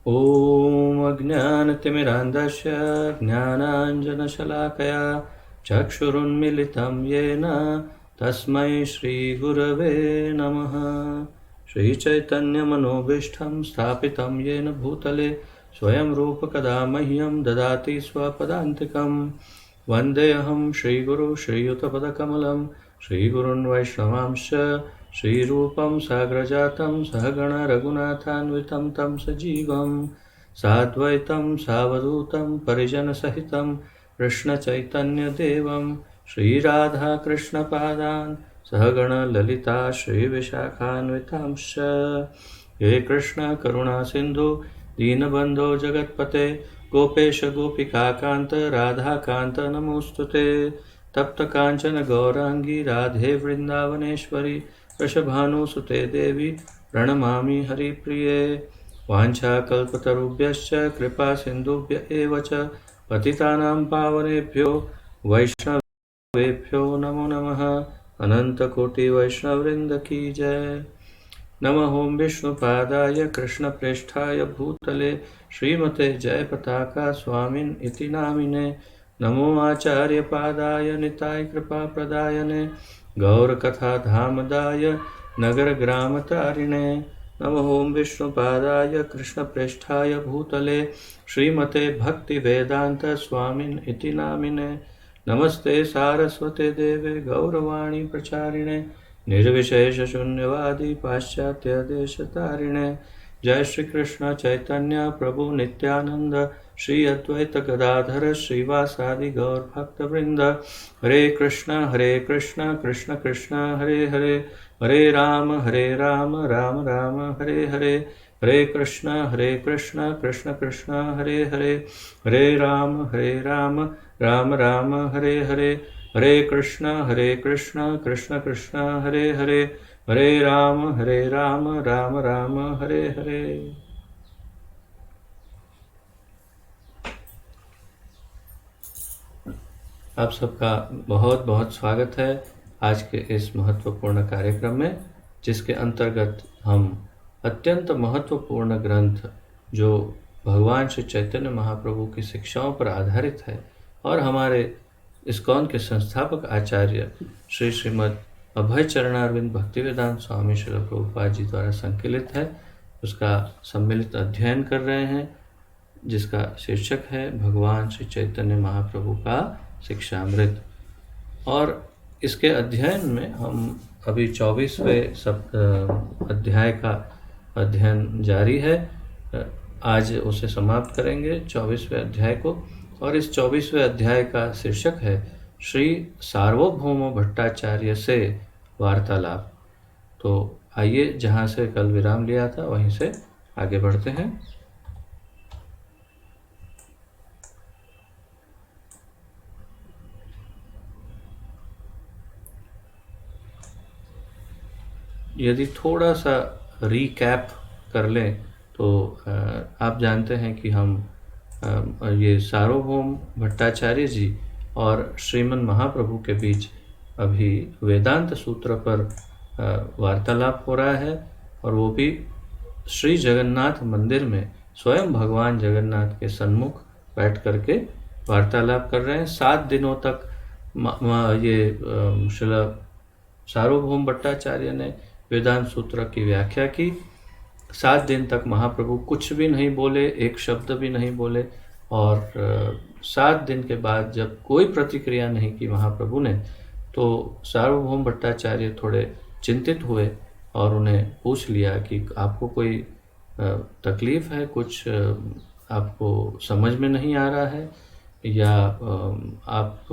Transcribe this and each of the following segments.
ॐ अज्ञानतिमिरान्धस्य ज्ञानाञ्जनशलाकया चक्षुरुन्मिलितं येन तस्मै श्रीगुरवे नमः। श्रीचैतन्यमनोभीष्टं स्थापितं येन भूतले स्वयं रूपकदा मह्यं ददाति स्वपदान्तिकं। वन्देऽहं श्रीगुरु श्रीयुतपदकमलं श्रीगुरून् वैष्णवांश्च श्रीरूपं साग्रजातं सहगण रघुनाथान्वितं तं सजीवं साद्वैतं सावधूतं परिजनसहितं कृष्णचैतन्यदेवं श्रीराधाकृष्णपादान् सहगण ललिता श्रीविशाखान्वितांश्च। हे कृष्ण करुणा सिन्धु दीनबन्धो जगत्पते गोपेश गोपिकान्त राधाकान्त नमोऽस्तुते। तप्त कांचन गौरांगी राधे वृंदावनेश्वरी वृषभानुसुते देवी प्रणमामि हरिप्रिये। वाञ्छाकल्पतरुभ्यश्च कृपा सिन्धुभ्य एव च पतितानां पावनेभ्यो वैष्णवेभ्यो नमो नमः। अनंतकोटि वैष्णववृंद की जय। नमः ओं विष्णुपादाय कृष्णप्रेष्ठाय भूतले श्रीमते जयपताका स्वामिन् इति नामिने। नमो आचार्यपादाय निताय कृपाप्रदायने गौरकथाधामदाय नगरग्रामतारिणे। नमः ओं विष्णुपादाय कृष्णप्रेष्ठाय भूतले श्रीमते भक्तिवेदान्त स्वामिन् इति नामिने। नमस्ते सारस्वते देवे गौरवाणी प्रचारिणे निर्विशेषशून्यवादी पाश्चात्यदेशतारिणे। जय श्री कृष्ण चैतन्य प्रभु नित्यानंद श्री अद्वैत गदाधर श्रीवासादि गौर भक्तवृंद। हरे कृष्ण कृष्ण कृष्ण हरे हरे हरे राम राम राम हरे हरे। हरे कृष्ण कृष्ण कृष्ण हरे हरे हरे राम राम राम हरे हरे। हरे कृष्ण कृष्ण कृष्ण हरे हरे हरे राम राम राम हरे हरे। आप सबका बहुत बहुत स्वागत है आज के इस महत्वपूर्ण कार्यक्रम में, जिसके अंतर्गत हम अत्यंत महत्वपूर्ण ग्रंथ जो भगवान श्री चैतन्य महाप्रभु की शिक्षाओं पर आधारित है और हमारे इस्कॉन के संस्थापक आचार्य श्री श्रीमद् अभय चरणारविंद भक्तिवेदांत स्वामी श्रील प्रभुपाद जी द्वारा संकलित है, उसका सम्मिलित अध्ययन कर रहे हैं, जिसका शीर्षक है भगवान श्री चैतन्य महाप्रभु का शिक्षामृत। और इसके अध्ययन में हम अभी 24वें अध्याय का अध्ययन जारी है। आज उसे समाप्त करेंगे 24वें अध्याय को, और इस 24वें अध्याय का शीर्षक है श्री सार्वभौम भट्टाचार्य से वार्तालाप। तो आइए जहाँ से कल विराम लिया था वहीं से आगे बढ़ते हैं। यदि थोड़ा सा रीकैप कर लें तो आप जानते हैं कि हम ये सार्वभौम भट्टाचार्य जी और श्रीमन महाप्रभु के बीच अभी वेदांत सूत्र पर वार्तालाप हो रहा है, और वो भी श्री जगन्नाथ मंदिर में स्वयं भगवान जगन्नाथ के सन्मुख बैठ करके वार्तालाप कर रहे हैं। 7 दिनों तक ये श्रील सार्वभौम भट्टाचार्य ने वेदांत सूत्र की व्याख्या की। 7 दिन तक महाप्रभु कुछ भी नहीं बोले, एक शब्द भी नहीं बोले, और 7 दिन के बाद जब कोई प्रतिक्रिया नहीं की महाप्रभु ने, तो सार्वभौम भट्टाचार्य थोड़े चिंतित हुए और उन्हें पूछ लिया कि आपको कोई तकलीफ है, कुछ आपको समझ में नहीं आ रहा है, या आप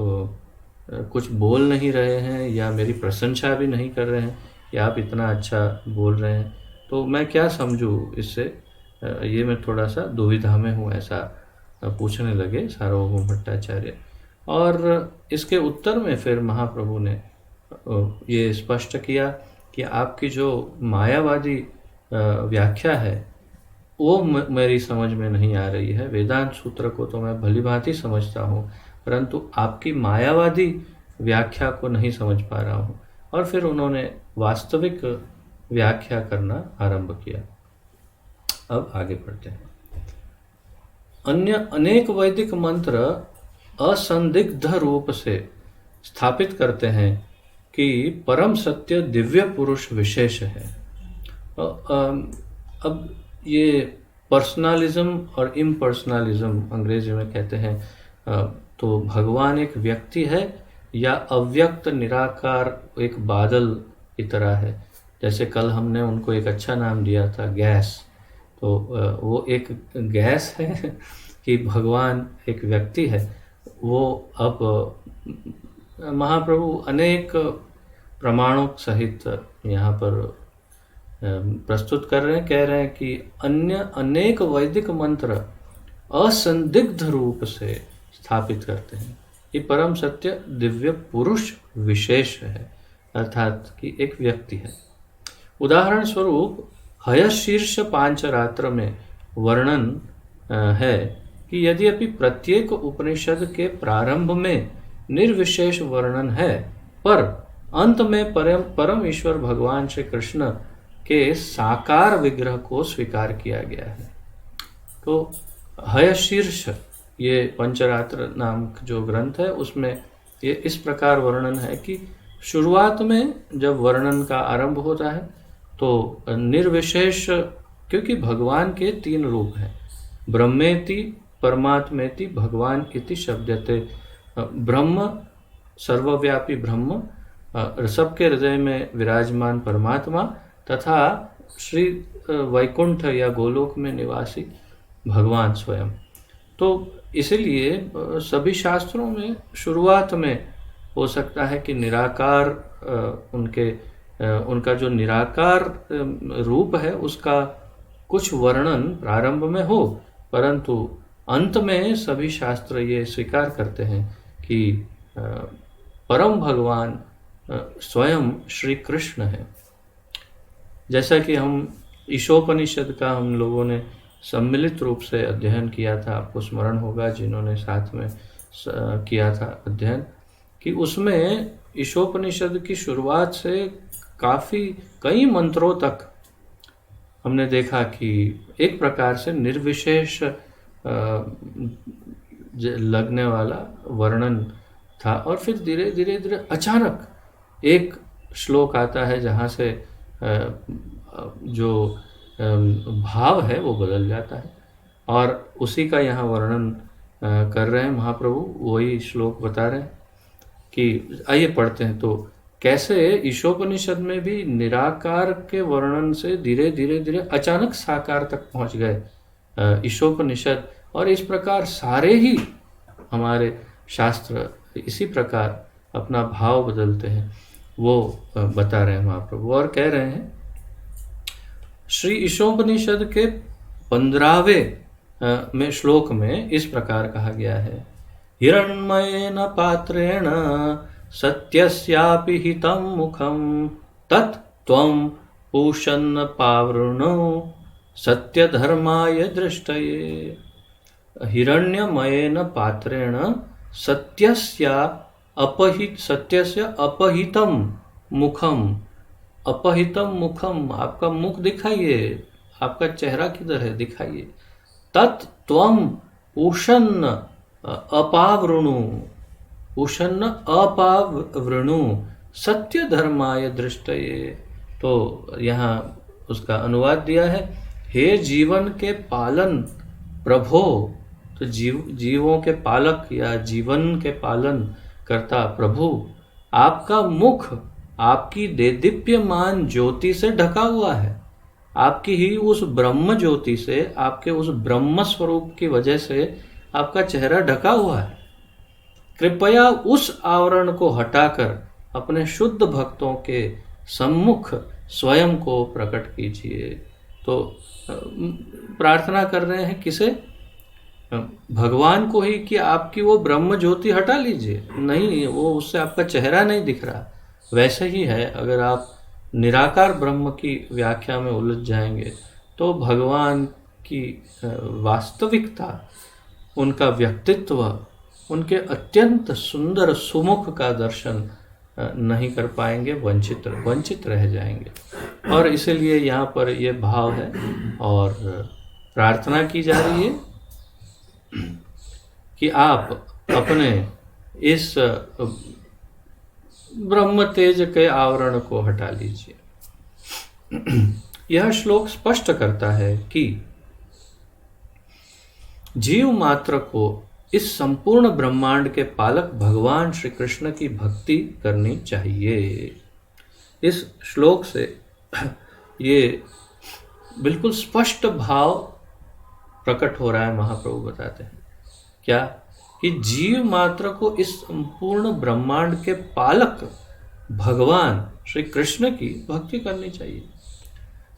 कुछ बोल नहीं रहे हैं, या मेरी प्रशंसा भी नहीं कर रहे हैं कि आप इतना अच्छा बोल रहे हैं, तो मैं क्या समझूं इससे, ये मैं थोड़ा सा दुविधा में हूँ, ऐसा पूछने लगे सार्वभौम भट्टाचार्य। और इसके उत्तर में फिर महाप्रभु ने ये स्पष्ट किया कि आपकी जो मायावादी व्याख्या है वो मेरी समझ में नहीं आ रही है। वेदांत सूत्र को तो मैं भली भांति समझता हूँ, परंतु आपकी मायावादी व्याख्या को नहीं समझ पा रहा हूँ। और फिर उन्होंने वास्तविक व्याख्या करना आरंभ किया। अब आगे बढ़ते हैं। अन्य अनेक वैदिक मंत्र असंदिग्ध रूप से स्थापित करते हैं कि परम सत्य दिव्य पुरुष विशेष है। अब ये पर्सनलिज्म और इम्पर्सनलिज्म अंग्रेजी में कहते हैं। तो भगवान एक व्यक्ति है या अव्यक्त निराकार एक बादल की तरह है। जैसे कल हमने उनको एक अच्छा नाम दिया था, गैस। तो वो एक गैस है कि भगवान एक व्यक्ति है। वो अब महाप्रभु अनेक प्रमाणों सहित यहाँ पर प्रस्तुत कर रहे हैं, कह रहे हैं कि अन्य अनेक वैदिक मंत्र असंदिग्ध रूप से स्थापित करते हैं ये परम सत्य दिव्य पुरुष विशेष है, अर्थात कि एक व्यक्ति है। उदाहरण स्वरूप हयशीर्ष पांचरात्र में वर्णन है कि यद्यपि प्रत्येक उपनिषद के प्रारंभ में निर्विशेष वर्णन है, पर अंत में परम ईश्वर भगवान श्री कृष्ण के साकार विग्रह को स्वीकार किया गया है। तो हयशीर्ष ये पंचरात्र नामक जो ग्रंथ है उसमें ये इस प्रकार वर्णन है कि शुरुआत में जब वर्णन का आरंभ होता है तो निर्विशेष, क्योंकि भगवान के 3 रूप हैं, ब्रह्मेति परमात्मेति भगवान इति शब्दते। ब्रह्म सर्वव्यापी ब्रह्म, सबके हृदय में विराजमान परमात्मा, तथा श्री वैकुंठ या गोलोक में निवासी भगवान स्वयं। तो इसलिए सभी शास्त्रों में शुरुआत में हो सकता है कि निराकार उनका जो निराकार रूप है उसका कुछ वर्णन प्रारंभ में हो, परंतु अंत में सभी शास्त्र ये स्वीकार करते हैं कि परम भगवान स्वयं श्री कृष्ण है। जैसा कि हम ईशोपनिषद का हम लोगों ने सम्मिलित रूप से अध्ययन किया था, आपको स्मरण होगा जिन्होंने साथ में किया था अध्ययन, कि उसमें ईशोपनिषद की शुरुआत से कई मंत्रों तक हमने देखा कि एक प्रकार से निर्विशेष लगने वाला वर्णन था, और फिर धीरे धीरे अचानक एक श्लोक आता है जहाँ से जो भाव है वो बदल जाता है, और उसी का यहाँ वर्णन कर रहे हैं महाप्रभु। वही श्लोक बता रहे हैं कि आइए पढ़ते हैं तो कैसे ईशोपनिषद में भी निराकार के वर्णन से धीरे धीरे अचानक साकार तक पहुँच गए ईशोपनिषद, और इस प्रकार सारे ही हमारे शास्त्र इसी प्रकार अपना भाव बदलते हैं, वो बता रहे हैं महाप्रभु। और कह रहे हैं श्री ईशोपनिषद के 15वें में श्लोक में इस प्रकार कहा गया है, हिरण्मयेन पात्रेण सत्यस्यापि हितं मुखं तत् त्वं पूषन्न पावृणो सत्यधर्माय दृष्टये। हिरण्यमयेन पात्रेण सत्यस्य अपहितं मुखम। अपहितम मुखम, आपका मुख दिखाइए, आपका चेहरा किधर है दिखाइए। तत् त्वं उषन्न अपावृणु, उषन्न अपावृणु सत्य धर्माय दृष्टये। तो यहाँ उसका अनुवाद दिया है, हे जीवन के पालन प्रभो। तो जीवों के पालक या जीवन के पालन करता प्रभु, आपका मुख आपकी देदीप्यमान ज्योति से ढका हुआ है। आपकी ही उस ब्रह्म ज्योति से, आपके उस ब्रह्म स्वरूप की वजह से आपका चेहरा ढका हुआ है। कृपया उस आवरण को हटाकर अपने शुद्ध भक्तों के सम्मुख स्वयं को प्रकट कीजिए। तो प्रार्थना कर रहे हैं किसे? भगवान को ही, कि आपकी वो ब्रह्म ज्योति हटा लीजिए। नहीं, वो उससे आपका चेहरा नहीं दिख रहा। वैसे ही है, अगर आप निराकार ब्रह्म की व्याख्या में उलझ जाएंगे तो भगवान की वास्तविकता, उनका व्यक्तित्व, उनके अत्यंत सुंदर सुमुख का दर्शन नहीं कर पाएंगे, वंचित रह जाएंगे। और इसीलिए यहाँ पर ये भाव है और प्रार्थना की जा रही है कि आप अपने इस ब्रह्म तेज के आवरण को हटा लीजिए। यह श्लोक स्पष्ट करता है कि जीव मात्र को इस संपूर्ण ब्रह्मांड के पालक भगवान श्री कृष्ण की भक्ति करनी चाहिए। इस श्लोक से ये बिल्कुल स्पष्ट भाव प्रकट हो रहा है। महाप्रभु बताते हैं क्या कि जीव मात्र को इस संपूर्ण ब्रह्मांड के पालक भगवान श्री कृष्ण की भक्ति करनी चाहिए।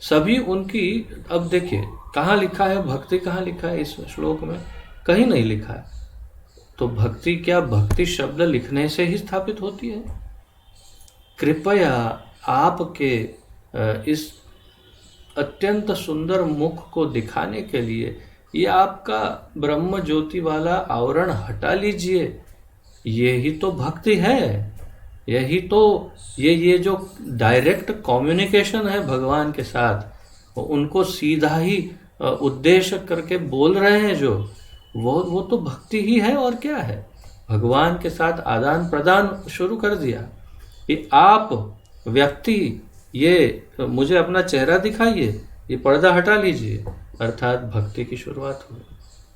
सभी उनकी, अब देखिए कहाँ लिखा है भक्ति, कहाँ लिखा है इस श्लोक में? कहीं नहीं लिखा है। तो भक्ति क्या भक्ति शब्द लिखने से ही स्थापित होती है? कृपया आपके इस अत्यंत सुंदर मुख को दिखाने के लिए ये आपका ब्रह्म ज्योति वाला आवरण हटा लीजिए। यही तो भक्ति है। यही तो ये जो डायरेक्ट कम्युनिकेशन है भगवान के साथ, उनको सीधा ही उद्देश्य करके बोल रहे हैं जो, वो तो भक्ति ही है। और क्या है? भगवान के साथ आदान प्रदान शुरू कर दिया कि आप व्यक्ति ये मुझे अपना चेहरा दिखाइए, ये पर्दा हटा लीजिए, अर्थात भक्ति की शुरुआत हुई।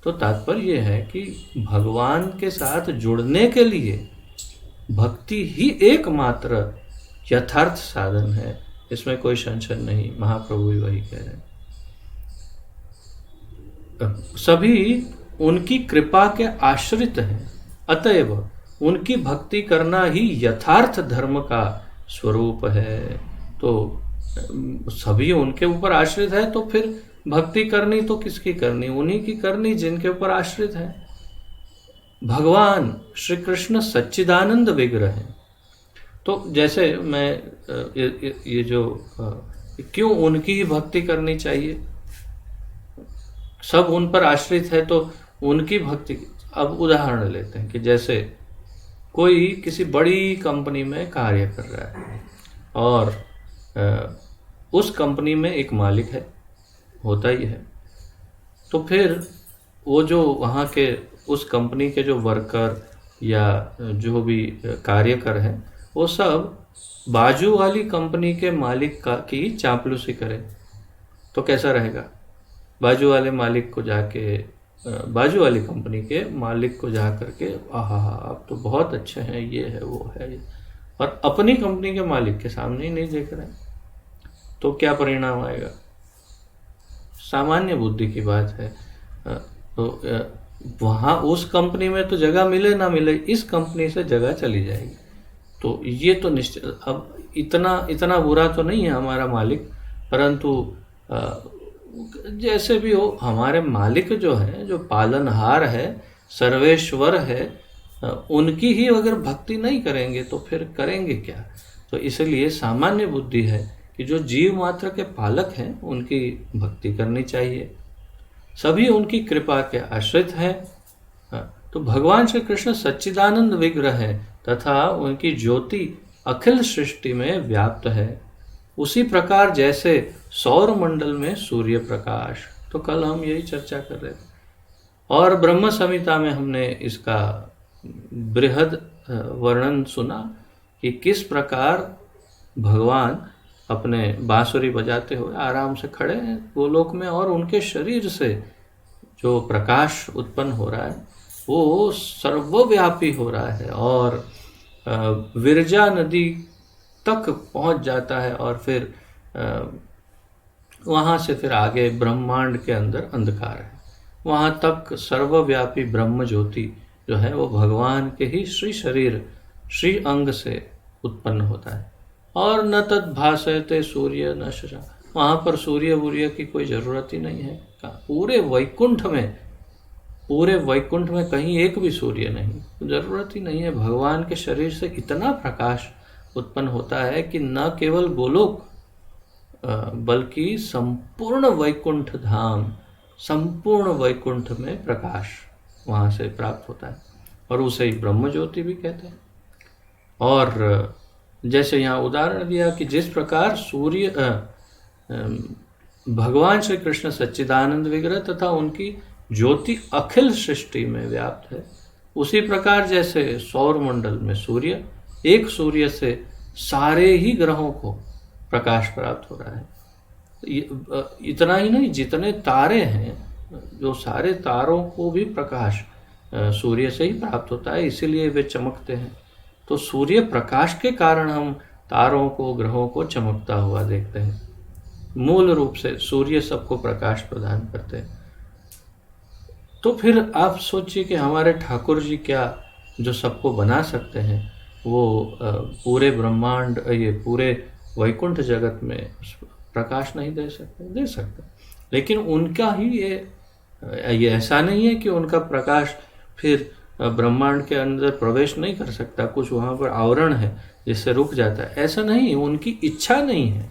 तो तात्पर्य ये है कि भगवान के साथ जुड़ने के लिए भक्ति ही एकमात्र यथार्थ साधन है। इसमें कोई संशय नहीं। महाप्रभु भी वही कह रहे हैं। सभी उनकी कृपा के आश्रित हैं, अतएव उनकी भक्ति करना ही यथार्थ धर्म का स्वरूप है। तो सभी उनके ऊपर आश्रित है, तो फिर भक्ति करनी तो किसकी करनी? उन्हीं की करनी जिनके ऊपर आश्रित है। भगवान श्री कृष्ण सच्चिदानंद विग्रह है। तो जैसे मैं ये जो क्यों उनकी ही भक्ति करनी चाहिए? सब उन पर आश्रित है तो उनकी भक्ति। अब उदाहरण लेते हैं कि जैसे कोई किसी बड़ी कंपनी में कार्य कर रहा है और उस कंपनी में एक मालिक है, होता ही है। तो फिर वो जो वहाँ के उस कंपनी के जो वर्कर या जो भी कार्यकर हैं, वो सब बाजू वाली कंपनी के मालिक की चापलूसी करें तो कैसा रहेगा? बाजू वाले मालिक को जाके, बाजू वाली कंपनी के मालिक को जा करके, आहा आप तो बहुत अच्छे हैं, ये है वो है, और अपनी कंपनी के मालिक के सामने ही नहीं देख रहे, तो क्या परिणाम आएगा? सामान्य बुद्धि की बात है। तो वहाँ उस कंपनी में तो जगह मिले ना मिले, इस कंपनी से जगह चली जाएगी। तो ये तो निश्चित। अब इतना बुरा तो नहीं है हमारा मालिक, परंतु जैसे भी हो, हमारे मालिक जो है, जो पालनहार है, सर्वेश्वर है, उनकी ही अगर भक्ति नहीं करेंगे तो फिर करेंगे क्या? तो इसलिए सामान्य बुद्धि है कि जो जीव मात्र के पालक हैं उनकी भक्ति करनी चाहिए। सभी उनकी कृपा के आश्रित हैं। तो भगवान श्री कृष्ण सच्चिदानंद विग्रह है तथा उनकी ज्योति अखिल सृष्टि में व्याप्त है। उसी प्रकार जैसे सौर मंडल में सूर्य प्रकाश। तो कल हम यही चर्चा कर रहे थे और ब्रह्म संहिता में हमने इसका बृहद वर्णन सुना कि किस प्रकार भगवान अपने बांसुरी बजाते हुए आराम से खड़े हैं गोलोक में, और उनके शरीर से जो प्रकाश उत्पन्न हो रहा है वो सर्वव्यापी हो रहा है और विरजा नदी तक पहुंच जाता है, और फिर वहाँ से फिर आगे ब्रह्मांड के अंदर अंधकार है। वहाँ तक सर्वव्यापी ब्रह्म ज्योति जो है वो भगवान के ही श्री शरीर, श्री अंग से उत्पन्न होता है। और न तद भासयते सूर्य न शशा, वहाँ पर सूर्य वूर्य की कोई ज़रूरत ही नहीं है। पूरे वैकुंठ में कहीं एक भी सूर्य नहीं, ज़रूरत ही नहीं है। भगवान के शरीर से इतना प्रकाश उत्पन्न होता है कि न केवल गोलोक बल्कि संपूर्ण वैकुंठ धाम, संपूर्ण वैकुंठ में प्रकाश वहाँ से प्राप्त होता है, और उसे ही ब्रह्म ज्योति भी कहते हैं। और जैसे यहाँ उदाहरण दिया कि जिस प्रकार सूर्य भगवान श्री कृष्ण सच्चिदानंद विग्रह तथा उनकी ज्योति अखिल सृष्टि में व्याप्त है, उसी प्रकार जैसे सौर मंडल में सूर्य, एक सूर्य से सारे ही ग्रहों को प्रकाश प्राप्त हो रहा है। इतना ही नहीं, जितने तारे हैं, जो सारे तारों को भी प्रकाश सूर्य से ही प्राप्त होता है, इसीलिए वे चमकते हैं। तो सूर्य प्रकाश के कारण हम तारों को, ग्रहों को चमकता हुआ देखते हैं। मूल रूप से सूर्य सबको प्रकाश प्रदान करते हैं। तो फिर आप सोचिए कि हमारे ठाकुर जी क्या जो सबको बना सकते हैं, वो पूरे ब्रह्मांड, ये पूरे वैकुंठ जगत में प्रकाश नहीं दे सकते? दे सकते, लेकिन उनका ही ये ऐसा नहीं है कि उनका प्रकाश फिर ब्रह्मांड के अंदर प्रवेश नहीं कर सकता, कुछ वहाँ पर आवरण है जिससे रुक जाता है, ऐसा नहीं। उनकी इच्छा नहीं है,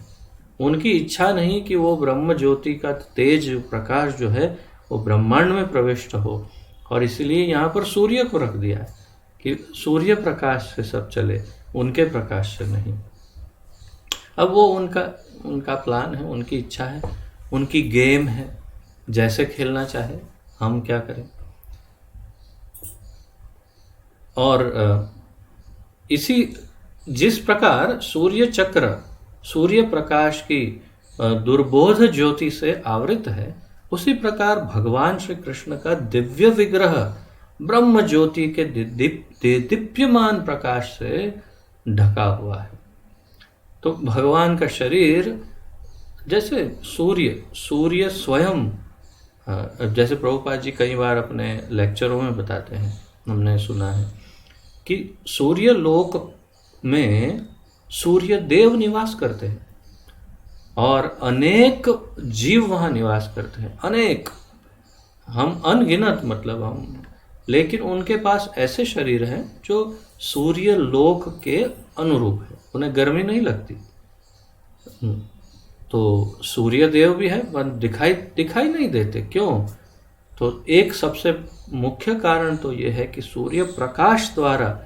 उनकी इच्छा नहीं कि वो ब्रह्म ज्योति का तेज प्रकाश जो है वो ब्रह्मांड में प्रविष्ट हो, और इसलिए यहाँ पर सूर्य को रख दिया है कि सूर्य प्रकाश से सब चले, उनके प्रकाश से नहीं। अब वो उनका प्लान है, उनकी इच्छा है, उनकी गेम है, जैसे खेलना चाहे, हम क्या करें। और इसी जिस प्रकार सूर्य चक्र सूर्य प्रकाश की दुर्बोध ज्योति से आवृत है, उसी प्रकार भगवान श्री कृष्ण का दिव्य विग्रह ब्रह्म ज्योति के दीप्यमान प्रकाश से ढका हुआ है। तो भगवान का शरीर जैसे सूर्य स्वयं, जैसे प्रभुपाद जी कई बार अपने लेक्चरों में बताते हैं, हमने सुना है कि सूर्य लोक में सूर्य देव निवास करते हैं और अनेक जीव वहाँ निवास करते हैं, अनेक, हम अनगिनत, मतलब हम, लेकिन उनके पास ऐसे शरीर हैं जो सूर्य लोक के अनुरूप है, उन्हें गर्मी नहीं लगती। तो सूर्य देव भी है, दिखाई नहीं देते। क्यों? तो एक सबसे मुख्य कारण तो ये है कि सूर्य प्रकाश द्वारा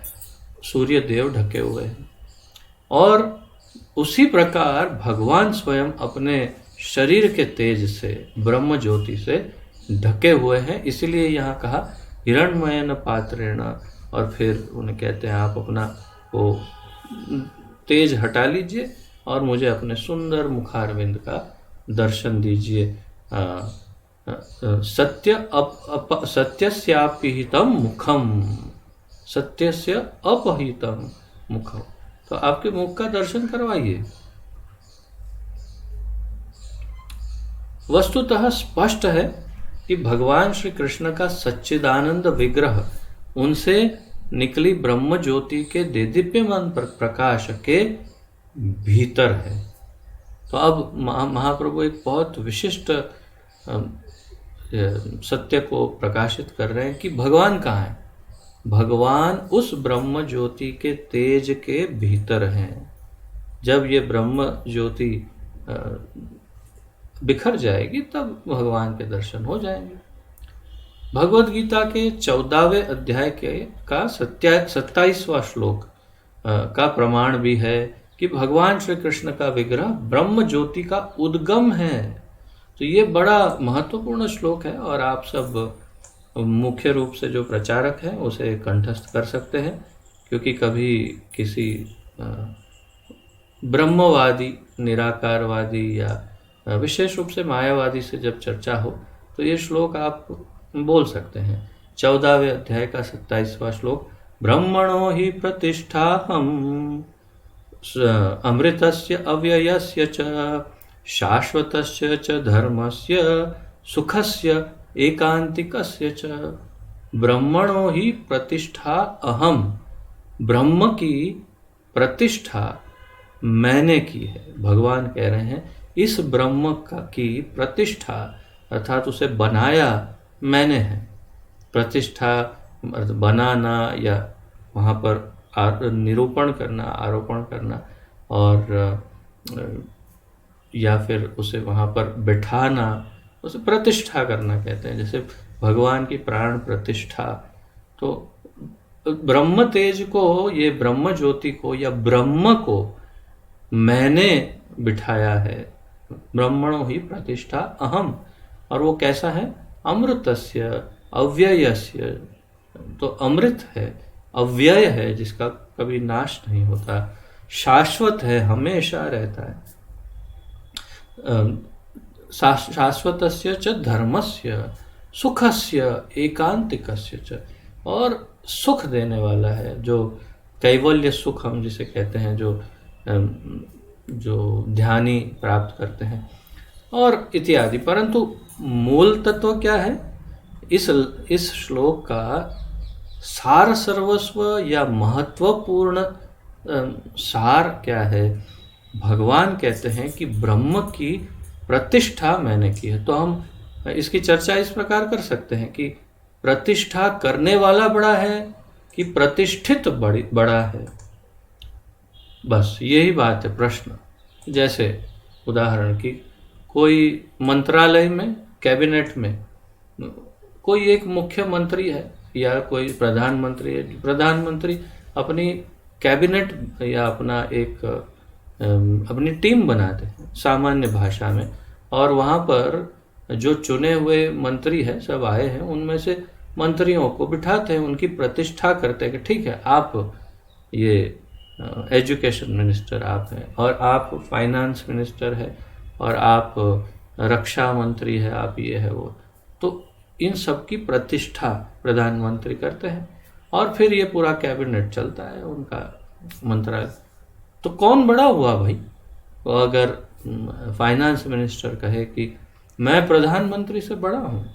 सूर्य देव ढके हुए हैं, और उसी प्रकार भगवान स्वयं अपने शरीर के तेज से, ब्रह्म ज्योति से ढके हुए हैं। इसीलिए यहाँ कहा हिरण्मयन पात्रेण, और फिर उन्हें कहते हैं आप अपना वो तेज हटा लीजिए और मुझे अपने सुंदर मुखारविंद का दर्शन दीजिए। सत्यस्यापिहितम मुखम, सत्यस्य अपहितम मुखम, तो आपके मुख का दर्शन करवाइए। वस्तुतः स्पष्ट है कि भगवान श्री कृष्ण का सच्चिदानंद विग्रह उनसे निकली ब्रह्म ज्योति के देदीप्यमान प्रकाश के भीतर है। तो अब महाप्रभु एक बहुत विशिष्ट सत्य को प्रकाशित कर रहे हैं कि भगवान कहाँ है। भगवान उस ब्रह्म ज्योति के तेज के भीतर हैं। जब ये ब्रह्म ज्योति बिखर जाएगी तब भगवान के दर्शन हो जाएंगे। भगवद गीता के 14वें अध्याय का 27वां श्लोक का प्रमाण भी है कि भगवान श्री कृष्ण का विग्रह ब्रह्म ज्योति का उद्गम है। तो ये बड़ा महत्वपूर्ण श्लोक है और आप सब मुख्य रूप से जो प्रचारक हैं उसे कंठस्थ कर सकते हैं, क्योंकि कभी किसी ब्रह्मवादी, निराकारवादी या विशेष रूप से मायावादी से जब चर्चा हो तो ये श्लोक आप बोल सकते हैं। 14वें अध्याय का 27वां श्लोक, ब्रह्मणो हि प्रतिष्ठाहम् अमृतस्य अव्ययस्य च शाश्वतस्य च धर्मस्य सुखस्य एकांतिकस्य च। ब्रह्मणो ही प्रतिष्ठा अहम, ब्रह्म की प्रतिष्ठा मैंने की है। भगवान कह रहे हैं इस ब्रह्म की प्रतिष्ठा अर्थात उसे बनाया मैंने है। प्रतिष्ठा बनाना या वहाँ पर निरूपण करना, आरोपण करना, और या फिर उसे वहाँ पर बिठाना, उसे प्रतिष्ठा करना कहते हैं। जैसे भगवान की प्राण प्रतिष्ठा, तो ब्रह्म तेज को, ये ब्रह्म ज्योति को या ब्रह्म को मैंने बिठाया है। ब्रह्मणो ही प्रतिष्ठा अहम, और वो कैसा है? अमृतस्य अव्ययस्य, तो अमृत है, अव्यय है, जिसका कभी नाश नहीं होता, शाश्वत है, हमेशा रहता है, शाश्वतस्य च धर्मस्य सुखस्य एकांतिकस्य च, और सुख देने वाला है, जो कैवल्य सुख हम जिसे कहते हैं, जो ध्यानी प्राप्त करते हैं, और इत्यादि। परंतु मूल तत्व क्या है? इस श्लोक का सार सर्वस्व या महत्वपूर्ण सार क्या है? भगवान कहते हैं कि ब्रह्म की प्रतिष्ठा मैंने की है। तो हम इसकी चर्चा इस प्रकार कर सकते हैं कि प्रतिष्ठा करने वाला बड़ा है कि प्रतिष्ठित बड़ा है, बस यही बात है प्रश्न। जैसे उदाहरण की, कोई मंत्रालय में, कैबिनेट में कोई एक मुख्यमंत्री है या कोई प्रधानमंत्री है, प्रधानमंत्री अपनी कैबिनेट या अपनी टीम बनाते हैं सामान्य भाषा में, और वहाँ पर जो चुने हुए मंत्री हैं सब आए हैं, उनमें से मंत्रियों को बिठाते हैं, उनकी प्रतिष्ठा करते हैं कि ठीक है, आप ये एजुकेशन मिनिस्टर आप हैं, और आप फाइनेंस मिनिस्टर है, और आप रक्षा मंत्री है, आप ये है वो। तो इन सब की प्रतिष्ठा प्रधानमंत्री करते हैं, और फिर ये पूरा कैबिनेट चलता है उनका मंत्रालय। तो कौन बड़ा हुआ भाई? तो अगर फाइनेंस मिनिस्टर कहे कि मैं प्रधानमंत्री से बड़ा हूँ,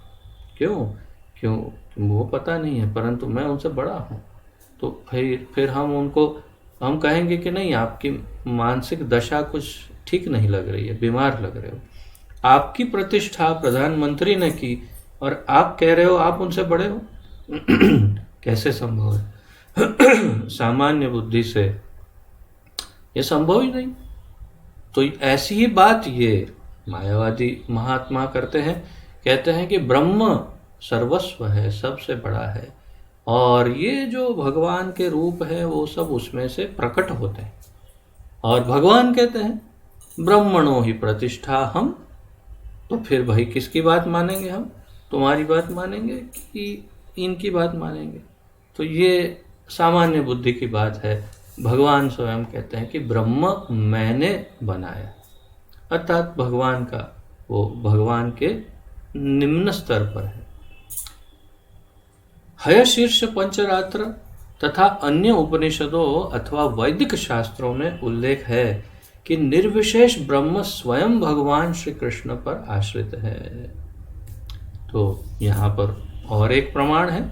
क्यों वो पता नहीं है, परंतु मैं उनसे बड़ा हूँ, तो फिर हम कहेंगे कि नहीं, आपकी मानसिक दशा कुछ ठीक नहीं लग रही है, बीमार लग रहे हो। आपकी प्रतिष्ठा प्रधानमंत्री ने की और आप कह रहे हो आप उनसे बड़े हो? कैसे संभव है? सामान्य बुद्धि से ये संभव ही नहीं। तो ऐसी ही बात ये मायावादी महात्मा करते हैं, कहते हैं कि ब्रह्म सर्वस्व है, सबसे बड़ा है, और ये जो भगवान के रूप है वो सब उसमें से प्रकट होते हैं। और भगवान कहते हैं ब्रह्मणो ही प्रतिष्ठा हम। तो फिर भाई किसकी बात मानेंगे हम? तुम्हारी बात मानेंगे कि इनकी बात मानेंगे? तो ये सामान्य बुद्धि की बात है। भगवान स्वयं कहते हैं कि ब्रह्म मैंने बनाया, अर्थात भगवान का वो भगवान के निम्न स्तर पर है। हयशीर्ष पंचरात्र तथा अन्य उपनिषदों अथवा वैदिक शास्त्रों में उल्लेख है कि निर्विशेष ब्रह्म स्वयं भगवान श्री कृष्ण पर आश्रित है। तो यहाँ पर और एक प्रमाण है,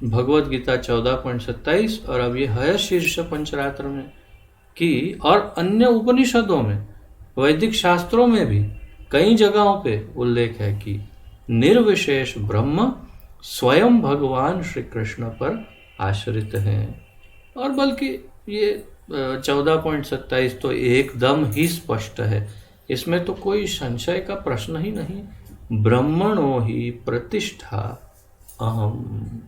भगवद गीता 14.27, और अब ये हयशीर्ष पंचरात्र में कि और अन्य उपनिषदों में, वैदिक शास्त्रों में भी कई जगहों पे उल्लेख है कि निर्विशेष ब्रह्म स्वयं भगवान श्री कृष्ण पर आश्रित हैं। और बल्कि ये 14.27 तो एकदम ही स्पष्ट है, इसमें तो कोई संशय का प्रश्न ही नहीं। ब्रह्मणो ही प्रतिष्ठा अहम,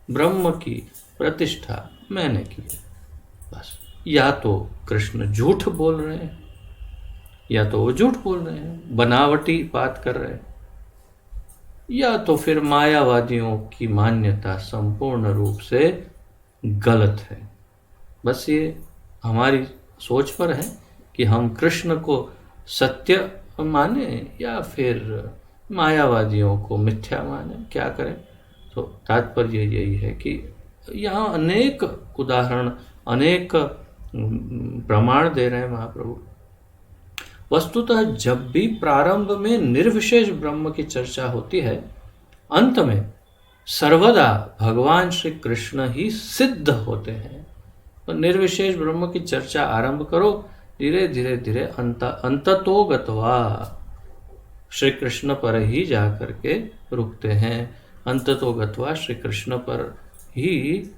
ब्रह्म की प्रतिष्ठा मैंने की। बस, या तो कृष्ण झूठ बोल रहे हैं, या तो वो झूठ बोल रहे हैं, बनावटी बात कर रहे हैं, या तो फिर मायावादियों की मान्यता संपूर्ण रूप से गलत है। बस ये हमारी सोच पर है कि हम कृष्ण को सत्य माने या फिर मायावादियों को मिथ्या माने, क्या करें। तो तात्पर्य यही है कि यहाँ अनेक उदाहरण, अनेक प्रमाण दे रहे हैं महाप्रभु। वस्तुतः जब भी प्रारंभ में निर्विशेष ब्रह्म की चर्चा होती है, अंत में सर्वदा भगवान श्री कृष्ण ही सिद्ध होते हैं। तो निर्विशेष ब्रह्म की चर्चा आरंभ करो, धीरे धीरे धीरे अंततो गत्वा श्री कृष्ण पर ही जा करके रुकते हैं। अंततो गत्वा श्री कृष्ण पर ही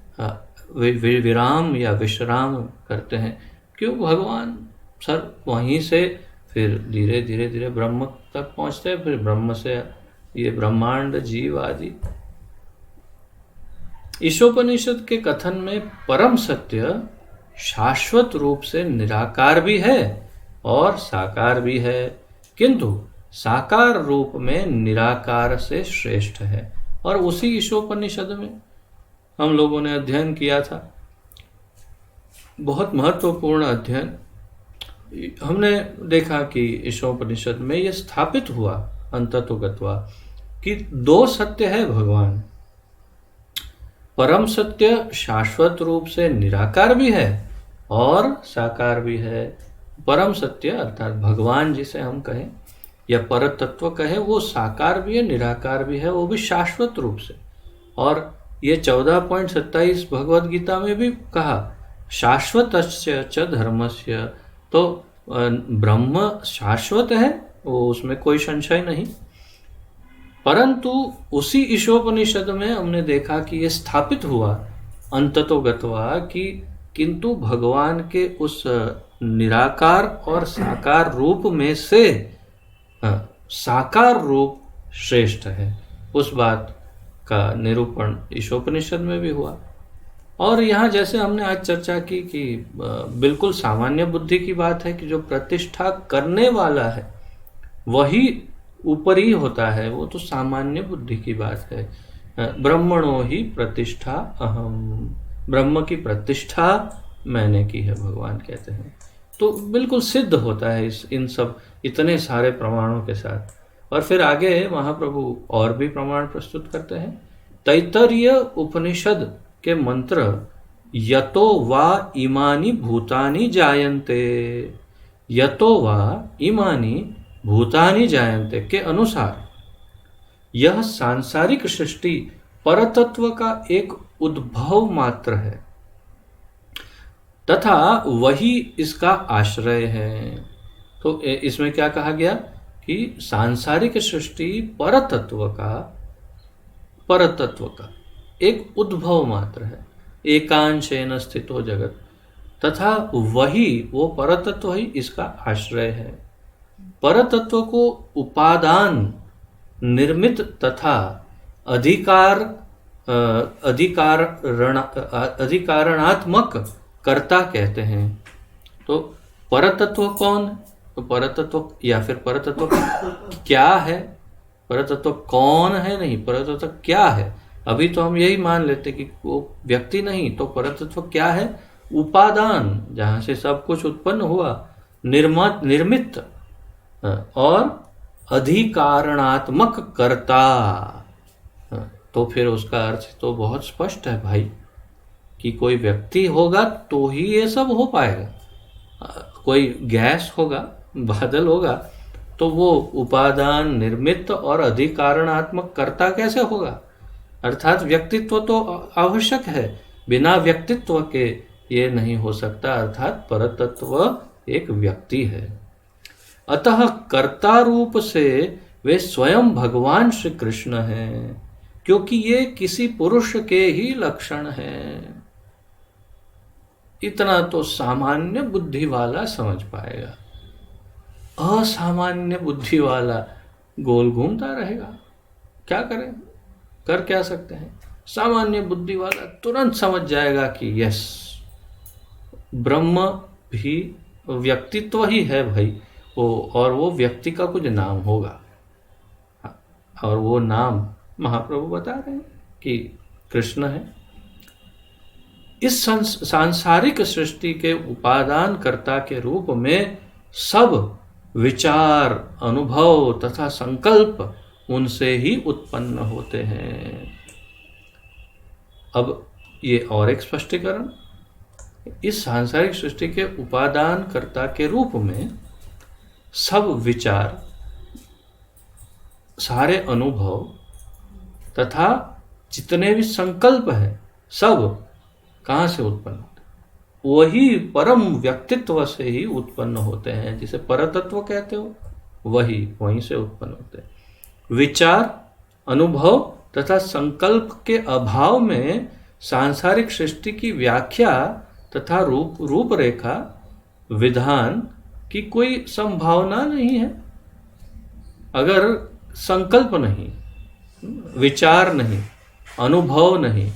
विराम या विश्राम करते हैं। क्यों? भगवान सर वहीं से फिर धीरे धीरे धीरे ब्रह्म तक पहुंचते हैं, फिर ब्रह्म से ये ब्रह्मांड जीव आदि। ईशोपनिषद के कथन में परम सत्य शाश्वत रूप से निराकार भी है और साकार भी है, किंतु साकार रूप में निराकार से श्रेष्ठ है। और उसी ईशोपनिषद में हम लोगों ने अध्ययन किया था, बहुत महत्वपूर्ण अध्ययन। हमने देखा कि ईशोपनिषद में यह स्थापित हुआ अंततोगत्वा कि दो सत्य है भगवान। परम सत्य शाश्वत रूप से निराकार भी है और साकार भी है। परम सत्य अर्थात भगवान जिसे हम कहें या पर तत्व कहें, वो साकार भी है, निराकार भी है, वो भी शाश्वत रूप से। और ये 14.27 भगवद गीता में भी कहा, शाश्वतस्य च धर्मस्य। तो ब्रह्म शाश्वत है, वो उसमें कोई संशय नहीं। परंतु उसी ईशोपनिषद में हमने देखा कि ये स्थापित हुआ अंततोगत्वा कि किंतु भगवान के उस निराकार और साकार रूप में से साकार रूप श्रेष्ठ है। उस बात का निरूपण ईशोपनिषद में भी हुआ। और यहाँ जैसे हमने आज चर्चा की कि बिल्कुल सामान्य बुद्धि की बात है कि जो प्रतिष्ठा करने वाला है वही ऊपरी होता है, वो तो सामान्य बुद्धि की बात है। ब्रह्मणो ही प्रतिष्ठा अहम, ब्रह्म की प्रतिष्ठा मैंने की है, भगवान कहते हैं। तो बिल्कुल सिद्ध होता है इन सब इतने सारे प्रमाणों के साथ। और फिर आगे महाप्रभु और भी प्रमाण प्रस्तुत करते हैं। तैत्तरीय उपनिषद के मंत्र यतो वा इमानि भूतानि जायन्ते, यतो वा इमानि भूतानि जायन्ते के अनुसार यह सांसारिक सृष्टि परतत्व का एक उद्भव मात्र है तथा वही इसका आश्रय है। तो इसमें क्या कहा गया कि सांसारिक सृष्टि परतत्व का एक उद्भव मात्र है, एकांशेन स्थितो जगत, तथा वही वो परतत्व ही इसका आश्रय है। परतत्व को उपादान निर्मित तथा अधिकारणात्मक कर्ता कहते हैं। तो परतत्व कौन? तो परतत्व या फिर परतत्व क्या है? परतत्व कौन है नहीं, परतत्व क्या है। अभी तो हम यही मान लेते कि वो व्यक्ति नहीं, तो परतत्व क्या है? उपादान, जहां से सब कुछ उत्पन्न हुआ, निर्मित और अधिकारणात्मक कर्ता। तो फिर उसका अर्थ तो बहुत स्पष्ट है भाई कि कोई व्यक्ति होगा तो ही ये सब हो पाएगा। कोई गैस होगा, बादल होगा, तो वो उपादान निर्मित और अधिकारणात्मक कर्ता कैसे होगा? अर्थात व्यक्तित्व तो आवश्यक है, बिना व्यक्तित्व के ये नहीं हो सकता। अर्थात परतत्व एक व्यक्ति है। अतः कर्ता रूप से वे स्वयं भगवान श्री कृष्ण हैं, क्योंकि ये किसी पुरुष के ही लक्षण हैं। इतना तो सामान्य बुद्धि वाला समझ पाएगा। असामान्य बुद्धि वाला गोल घूमता रहेगा। क्या करें, कर क्या सकते हैं? सामान्य बुद्धि वाला तुरंत समझ जाएगा कि यस, ब्रह्म भी व्यक्तित्व ही है भाई, और वो व्यक्ति का कुछ नाम होगा। और वो नाम महाप्रभु बता रहे हैं कि कृष्ण है। इस सांसारिक सृष्टि के उपादान कर्ता के रूप में सब विचार, अनुभव तथा संकल्प उनसे ही उत्पन्न होते हैं। अब ये और एक स्पष्टीकरण, इस सांसारिक सृष्टि के उपादान कर्ता के रूप में सब विचार, सारे अनुभव तथा जितने भी संकल्प हैं, सब कहाँ से उत्पन्न होते हैं? वही परम व्यक्तित्व से ही उत्पन्न होते हैं, जिसे परतत्व कहते हो, वहीं से उत्पन्न होते हैं। विचार, अनुभव तथा संकल्प के अभाव में सांसारिक सृष्टि की व्याख्या तथा रूपरेखा विधान की कोई संभावना नहीं है। अगर संकल्प नहीं, विचार नहीं, अनुभव नहीं,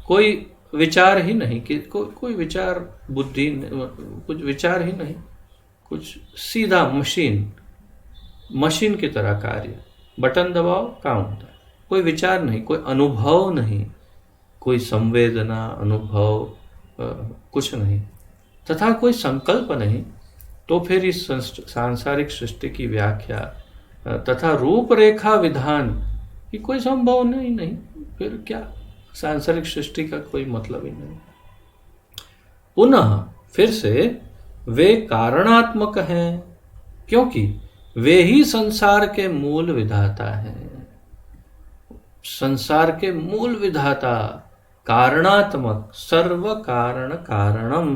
कोई विचार ही नहीं, कि कोई विचार बुद्धि, कुछ विचार ही नहीं, कुछ सीधा मशीन, मशीन की तरह कार्य, बटन दबाओ काम होता है, कोई विचार नहीं, कोई अनुभव नहीं, कोई संवेदना अनुभव कुछ नहीं, तथा कोई संकल्प नहीं, तो फिर इस सांसारिक सृष्टि की व्याख्या तथा रूपरेखा विधान की कोई संभव नहीं, फिर क्या, सांसारिक सृष्टि का कोई मतलब ही नहीं। पुनः फिर से वे कारणात्मक हैं, क्योंकि वे ही संसार के मूल विधाता हैं। संसार के मूल विधाता, कारणात्मक, सर्व कारण कारणम।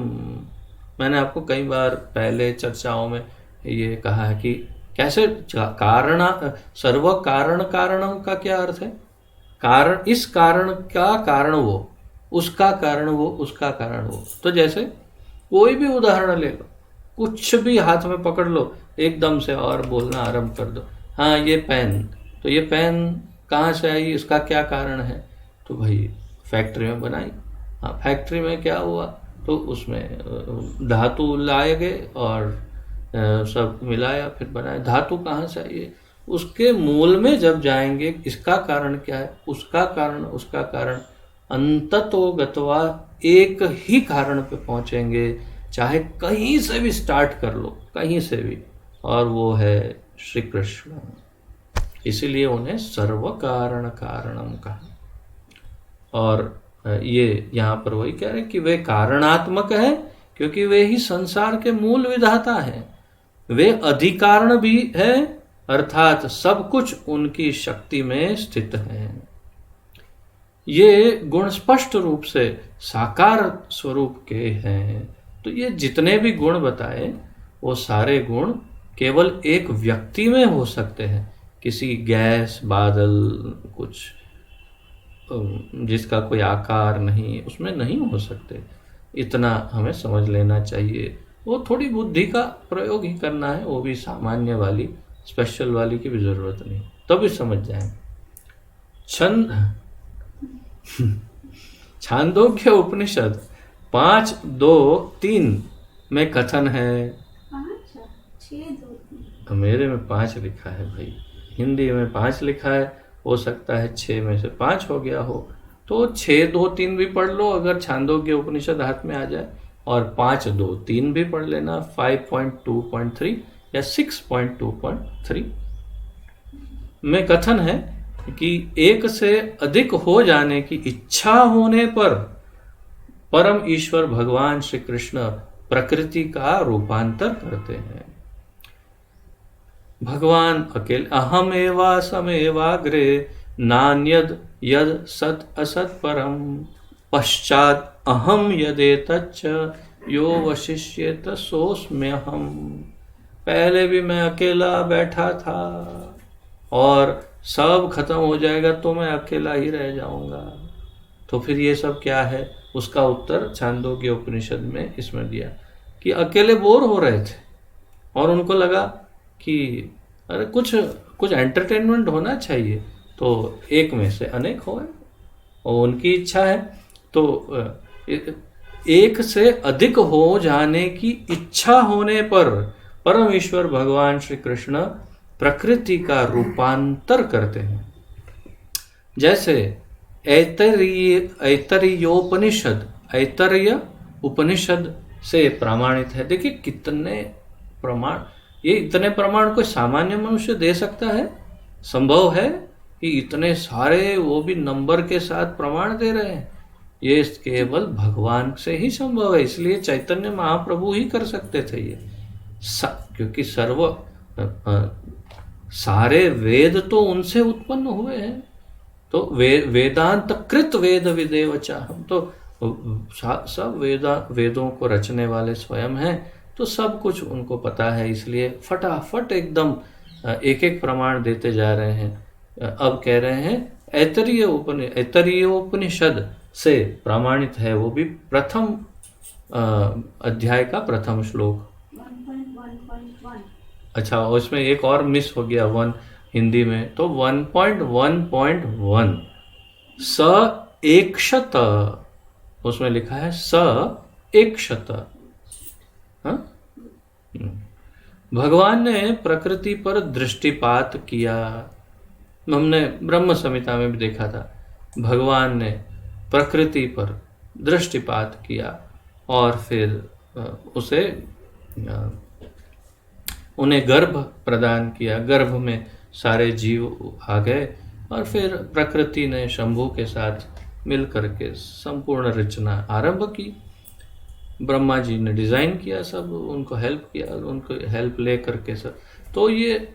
मैंने आपको कई बार पहले चर्चाओं में ये कहा है कि कैसे कारण, सर्व कारण कारणम का क्या अर्थ है? कारण, इस कारण का कारण वो, उसका कारण वो, उसका कारण वो। तो जैसे कोई भी उदाहरण ले लो, कुछ भी हाथ में पकड़ लो, एकदम से और बोलना आरंभ कर दो, हाँ ये पेन, तो ये पेन कहाँ से आई, इसका क्या कारण है? तो भाई फैक्ट्री में बनाई, हाँ फैक्ट्री में क्या हुआ, तो उसमें धातु लाए गए और सब मिलाया फिर बनाया। धातु कहाँ से आई है? उसके मूल में जब जाएंगे, इसका कारण क्या है, उसका कारण, उसका कारण, अंततो गत्वा एक ही कारण पे पहुंचेंगे, चाहे कहीं से भी स्टार्ट कर लो, कहीं से भी, और वो है श्री कृष्ण। इसीलिए उन्हें सर्व कारण कारणम कहा। और ये यहाँ पर वही कह रहे हैं कि वे कारणात्मक है, क्योंकि वे ही संसार के मूल विधाता हैं। वे अधिकारण भी है, अर्थात सब कुछ उनकी शक्ति में स्थित है। ये गुण स्पष्ट रूप से साकार स्वरूप के हैं। तो ये जितने भी गुण बताए, वो सारे गुण केवल एक व्यक्ति में हो सकते हैं। किसी गैस, बादल, कुछ जिसका कोई आकार नहीं, उसमें नहीं हो सकते। इतना हमें समझ लेना चाहिए। वो थोड़ी बुद्धि का प्रयोग ही करना है, वो भी सामान्य वाली, स्पेशल वाली की भी जरूरत नहीं, तभी समझ जाए। छांदोग्य उपनिषद 5:2-3 में कथन है, मेरे में 5 लिखा है भाई, हिंदी में 5 लिखा है, हो सकता है 6 में से 5 हो गया हो, तो 6:2-3 भी पढ़ लो अगर छांदोग्य उपनिषद हाथ में आ जाए, और 5:2-3 भी पढ़ लेना, 5.2.3 या 6.2.3 में कथन है कि एक से अधिक हो जाने की इच्छा होने पर परम ईश्वर भगवान श्री कृष्ण प्रकृति का रूपांतर करते हैं। भगवान अकेले, अहम एवा समेवाग्रे नान्यद यद सत असत परम पश्चात अहम यदेतच्च यो वशिष्येत सोऽस्म्यहम्। पहले भी मैं अकेला बैठा था और सब खत्म हो जाएगा तो मैं अकेला ही रह जाऊंगा। तो फिर ये सब क्या है? उसका उत्तर छांदोग्य उपनिषद में इसमें दिया कि अकेले बोर हो रहे थे और उनको लगा कि अरे कुछ एंटरटेनमेंट होना चाहिए, तो एक में से अनेक हो, और उनकी इच्छा है। तो एक से अधिक हो जाने की इच्छा होने पर परम ईश्वर भगवान श्री कृष्ण प्रकृति का रूपांतर करते हैं। जैसे ऐतरेयोपनिषद, ऐतरेय उपनिषद से प्रमाणित है। देखिए कितने प्रमाण, ये इतने प्रमाण कोई सामान्य मनुष्य दे सकता है? संभव है कि इतने सारे, वो भी नंबर के साथ प्रमाण दे रहे हैं? ये केवल भगवान से ही संभव है। इसलिए चैतन्य महाप्रभु ही कर सकते थे ये, क्योंकि सारे वेद तो उनसे उत्पन्न हुए हैं। तो वेदांत कृत वेद विदेवचा, हम तो सब वेदों को रचने वाले स्वयं हैं, तो सब कुछ उनको पता है। इसलिए फटाफट एकदम एक एक प्रमाण देते जा रहे हैं। अब कह रहे हैं ऐतरेयोपनिषद से प्रमाणित है, वो भी प्रथम अध्याय का प्रथम श्लोक। 1.1.1। अच्छा, उसमें एक और मिस हो गया 1 हिंदी में, तो 1.1.1 स एकशत, उसमें लिखा है स एकशत। हाँ, भगवान ने प्रकृति पर दृष्टिपात किया। हमने ब्रह्म संहिता में भी देखा था, भगवान ने प्रकृति पर दृष्टिपात किया और फिर उसे उन्हें गर्भ प्रदान किया। गर्भ में सारे जीव आ गए और फिर प्रकृति ने शंभु के साथ मिल करके संपूर्ण रचना आरंभ की। ब्रह्मा जी ने डिज़ाइन किया, सब उनको हेल्प किया, उनको हेल्प ले करके सब। तो ये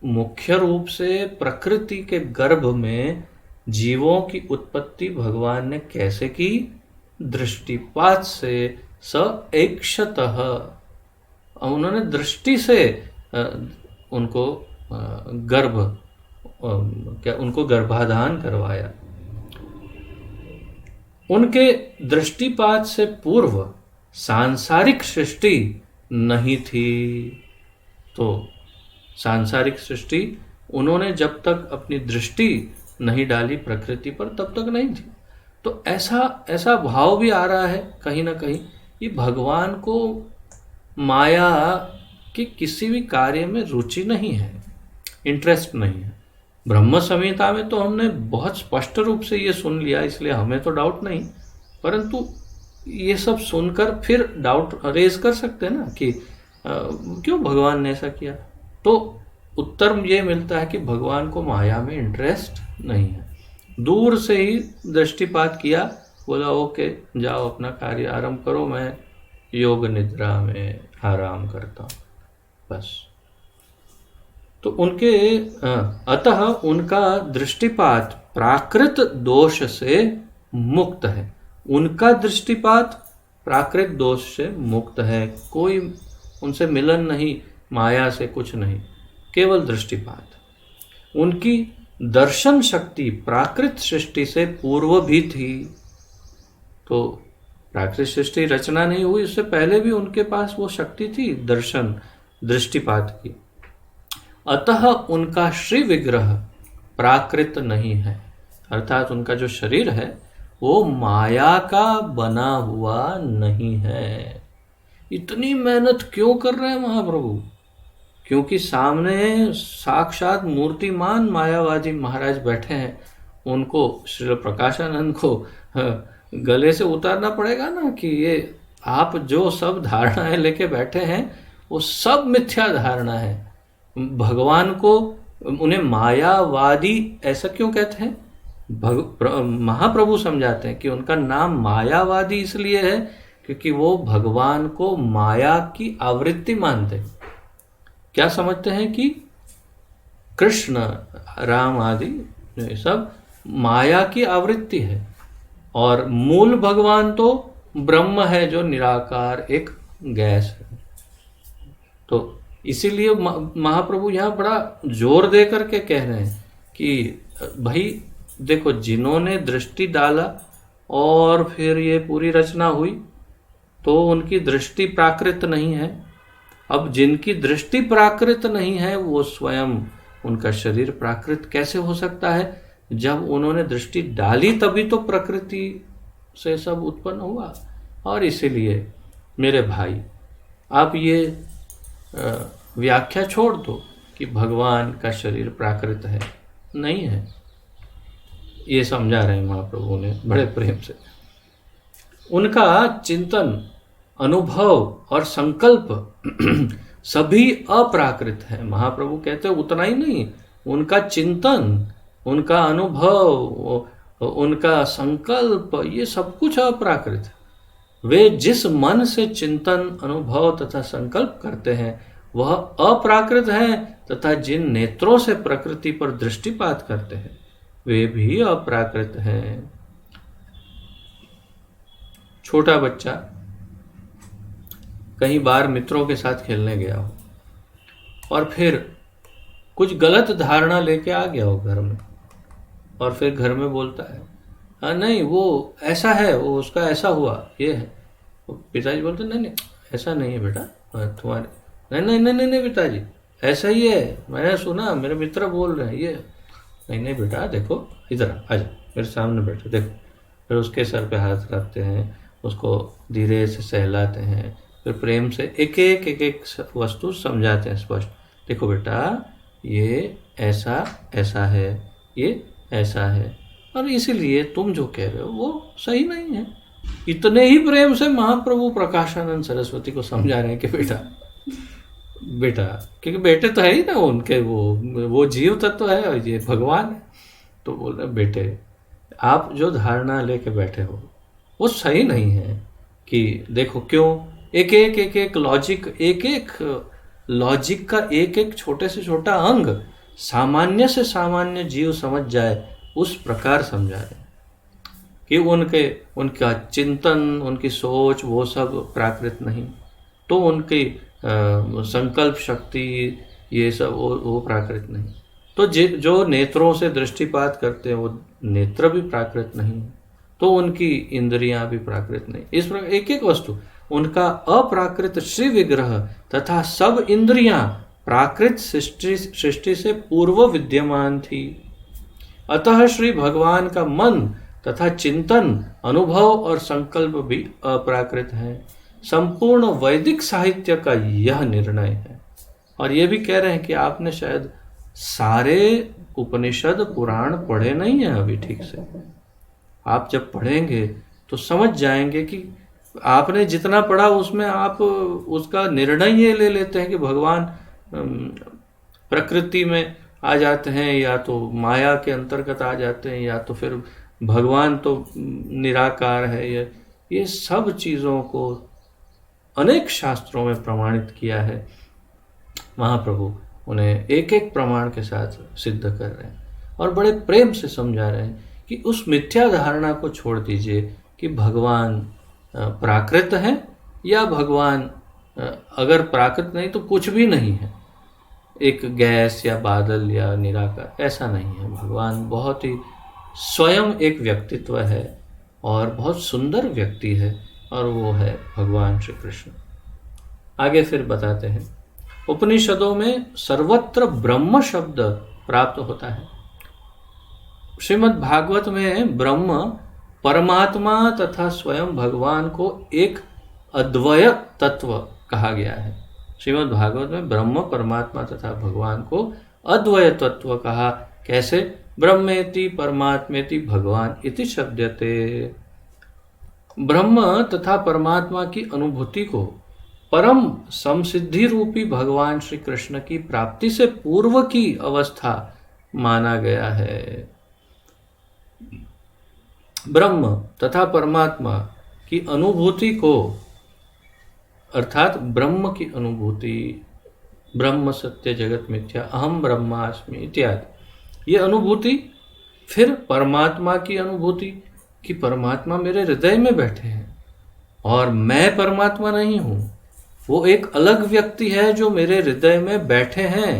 मुख्य रूप से प्रकृति के गर्भ में जीवों की उत्पत्ति भगवान ने कैसे की? दृष्टिपात से, सएक्षतः, उन्होंने दृष्टि से उनको उनको गर्भाधान करवाया। उनके दृष्टिपात से पूर्व सांसारिक सृष्टि नहीं थी। तो सांसारिक सृष्टि उन्होंने जब तक अपनी दृष्टि नहीं डाली प्रकृति पर तब तक नहीं थी। तो ऐसा भाव भी आ रहा है कहीं ना कहीं, ये भगवान को माया के किसी भी कार्य में रुचि नहीं है, इंटरेस्ट नहीं है। ब्रह्म संहिता में तो हमने बहुत स्पष्ट रूप से ये सुन लिया, इसलिए हमें तो डाउट नहीं, परंतु ये सब सुनकर फिर डाउट रेज कर सकते हैं ना कि क्यों भगवान ने ऐसा किया। तो उत्तर ये मिलता है कि भगवान को माया में इंटरेस्ट नहीं है। दूर से ही दृष्टिपात किया, बोला ओके जाओ अपना कार्य आरंभ करो, मैं योग निद्रा में आराम करता हूँ, बस। तो उनके अतः उनका दृष्टिपात प्राकृत दोष से मुक्त है। उनका दृष्टिपात प्राकृत दोष से मुक्त है, कोई उनसे मिलन नहीं, माया से कुछ नहीं, केवल दृष्टिपात। उनकी दर्शन शक्ति प्राकृत सृष्टि से पूर्व भी थी। तो प्राकृत सृष्टि रचना नहीं हुई, उससे पहले भी उनके पास वो शक्ति थी दर्शन दृष्टिपात की। अतः उनका श्री विग्रह प्राकृत नहीं है, अर्थात उनका जो शरीर है वो माया का बना हुआ नहीं है। इतनी मेहनत क्यों कर रहे हैं महाप्रभु? क्योंकि सामने साक्षात मूर्तिमान मायावादी महाराज बैठे हैं, उनको श्री प्रकाशानंद को गले से उतारना पड़ेगा ना कि ये आप जो सब धारणाएं लेके बैठे हैं वो सब मिथ्या धारणा है। भगवान को उन्हें मायावादी ऐसा क्यों कहते हैं? महाप्रभु समझाते हैं कि उनका नाम मायावादी इसलिए है क्योंकि वो भगवान को माया की आवृत्ति मानते हैं। क्या समझते हैं कि कृष्ण राम आदि सब माया की आवृत्ति है और मूल भगवान तो ब्रह्म है जो निराकार एक गैस है। तो इसीलिए महाप्रभु यहाँ बड़ा जोर दे करके कह रहे हैं कि भाई देखो, जिन्होंने दृष्टि डाला और फिर ये पूरी रचना हुई तो उनकी दृष्टि प्राकृत नहीं है। अब जिनकी दृष्टि प्राकृत नहीं है वो स्वयं उनका शरीर प्राकृत कैसे हो सकता है? जब उन्होंने दृष्टि डाली तभी तो प्रकृति से सब उत्पन्न हुआ। और इसीलिए मेरे भाई आप ये व्याख्या छोड़ दो कि भगवान का शरीर प्राकृत है, नहीं है। ये समझा रहे हैं महाप्रभु ने बड़े प्रेम से। उनका चिंतन, अनुभव और संकल्प सभी अप्राकृत है। महाप्रभु कहते हैं उतना ही नहीं, उनका चिंतन, उनका अनुभव, उनका संकल्प, ये सब कुछ अप्राकृत है। वे जिस मन से चिंतन, अनुभव तथा संकल्प करते हैं वह अप्राकृत है, तथा जिन नेत्रों से प्रकृति पर दृष्टिपात करते हैं वे भी अप्राकृत हैं। छोटा बच्चा कहीं बार मित्रों के साथ खेलने गया हो और फिर कुछ गलत धारणा लेके आ गया हो घर में, और फिर घर में बोलता है हाँ नहीं वो ऐसा है, वो उसका ऐसा हुआ, ये है। पिताजी बोलते नहीं नहीं ऐसा नहीं है बेटा, तुम्हारे नहीं नहीं नहीं नहीं पिताजी ऐसा ही है, मैंने सुना, मेरे मित्र बोल रहे हैं ये। नहीं नहीं बेटा देखो, इधर आ जा, मेरे सामने बैठो, देखो। फिर उसके सर पे हाथ रखते हैं, उसको धीरे से सहलाते हैं, फिर प्रेम से एक एक वस्तु समझाते हैं स्पष्ट। देखो बेटा, ये ऐसा ऐसा है, ये ऐसा है, और इसीलिए तुम जो कह रहे हो वो सही नहीं है। इतने ही प्रेम से महाप्रभु प्रकाशानंद सरस्वती को समझा रहे हैं कि बेटा बेटा, क्योंकि बेटे तो है ही ना उनके, वो जीव तत्व है और ये भगवान है। तो बोल रहे बेटे, आप जो धारणा लेके बैठे हो वो सही नहीं है। कि देखो क्यों, एक एक लॉजिक का एक एक छोटे से छोटा अंग सामान्य से सामान्य जीव समझ जाए, उस प्रकार समझा रहे कि उनका चिंतन, उनकी सोच वो सब प्राकृत नहीं, तो उनकी संकल्प शक्ति ये सब वो प्राकृत नहीं। तो जो नेत्रों से दृष्टिपात करते हैं वो नेत्र भी प्राकृत नहीं, तो उनकी इंद्रियां भी प्राकृत नहीं। इस प्रकार एक एक वस्तु उनका अप्राकृत श्री विग्रह तथा सब इंद्रियां प्राकृत सृष्टि से पूर्व विद्यमान थी। अतः श्री भगवान का मन तथा चिंतन, अनुभव और संकल्प भी अप्राकृत है। संपूर्ण वैदिक साहित्य का यह निर्णय है। और ये भी कह रहे हैं कि आपने शायद सारे उपनिषद पुराण पढ़े नहीं है अभी ठीक से। आप जब पढ़ेंगे तो समझ जाएंगे कि आपने जितना पढ़ा उसमें आप उसका निर्णय ये ले लेते हैं कि भगवान प्रकृति में आ जाते हैं, या तो माया के अंतर्गत आ जाते हैं, या तो फिर भगवान तो निराकार है। ये सब चीज़ों को अनेक शास्त्रों में प्रमाणित किया है। महाप्रभु उन्हें एक एक प्रमाण के साथ सिद्ध कर रहे हैं और बड़े प्रेम से समझा रहे हैं कि उस मिथ्या धारणा को छोड़ दीजिए कि भगवान प्राकृत है, या भगवान अगर प्राकृत नहीं तो कुछ भी नहीं है, एक गैस या बादल या निराकार, ऐसा नहीं है। भगवान बहुत ही स्वयं एक व्यक्तित्व है और बहुत सुंदर व्यक्ति है, और वो है भगवान श्री कृष्ण। आगे फिर बताते हैं, उपनिषदों में सर्वत्र ब्रह्म शब्द प्राप्त होता है। श्रीमद् भागवत में ब्रह्म परमात्मा तथा स्वयं भगवान को एक अद्वय तत्व कहा गया है। श्रीमद् भागवत में ब्रह्म, परमात्मा तथा भगवान को अद्वय तत्व कहा। कैसे? ब्रह्मेति परमात्मेति भगवान इति शब्दते। ब्रह्म तथा परमात्मा की अनुभूति को परम समसिद्धि रूपी भगवान श्री कृष्ण की प्राप्ति से पूर्व की अवस्था माना गया है। ब्रह्म तथा परमात्मा की अनुभूति को, अर्थात ब्रह्म की अनुभूति, ब्रह्म सत्य जगत मिथ्या, अहम ब्रह्मास्मि इत्यादि, ये अनुभूति, फिर परमात्मा की अनुभूति कि परमात्मा मेरे हृदय में बैठे हैं और मैं परमात्मा नहीं हूँ, वो एक अलग व्यक्ति है जो मेरे हृदय में बैठे हैं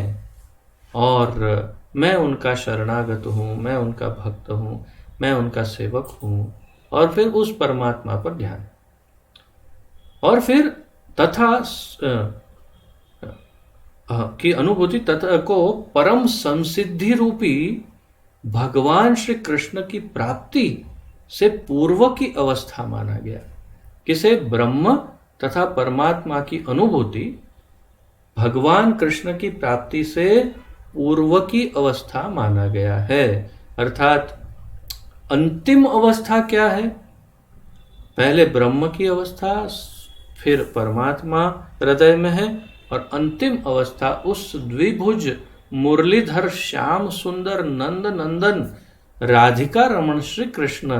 और मैं उनका शरणागत हूँ, मैं उनका भक्त हूँ, मैं उनका सेवक हूँ। और फिर उस परमात्मा पर ध्यान, और फिर तथा की अनुभूति तथा को परम संसिद्धि रूपी भगवान श्री कृष्ण की प्राप्ति से पूर्व की अवस्था माना गया। किसे? ब्रह्म तथा परमात्मा की अनुभूति भगवान कृष्ण की प्राप्ति से पूर्व की अवस्था माना गया है। अर्थात अंतिम अवस्था क्या है? पहले ब्रह्म की अवस्था, फिर परमात्मा हृदय में है, और अंतिम अवस्था उस द्विभुज मुरलीधर श्याम सुंदर नंद नंदन राधिका रमण श्री कृष्ण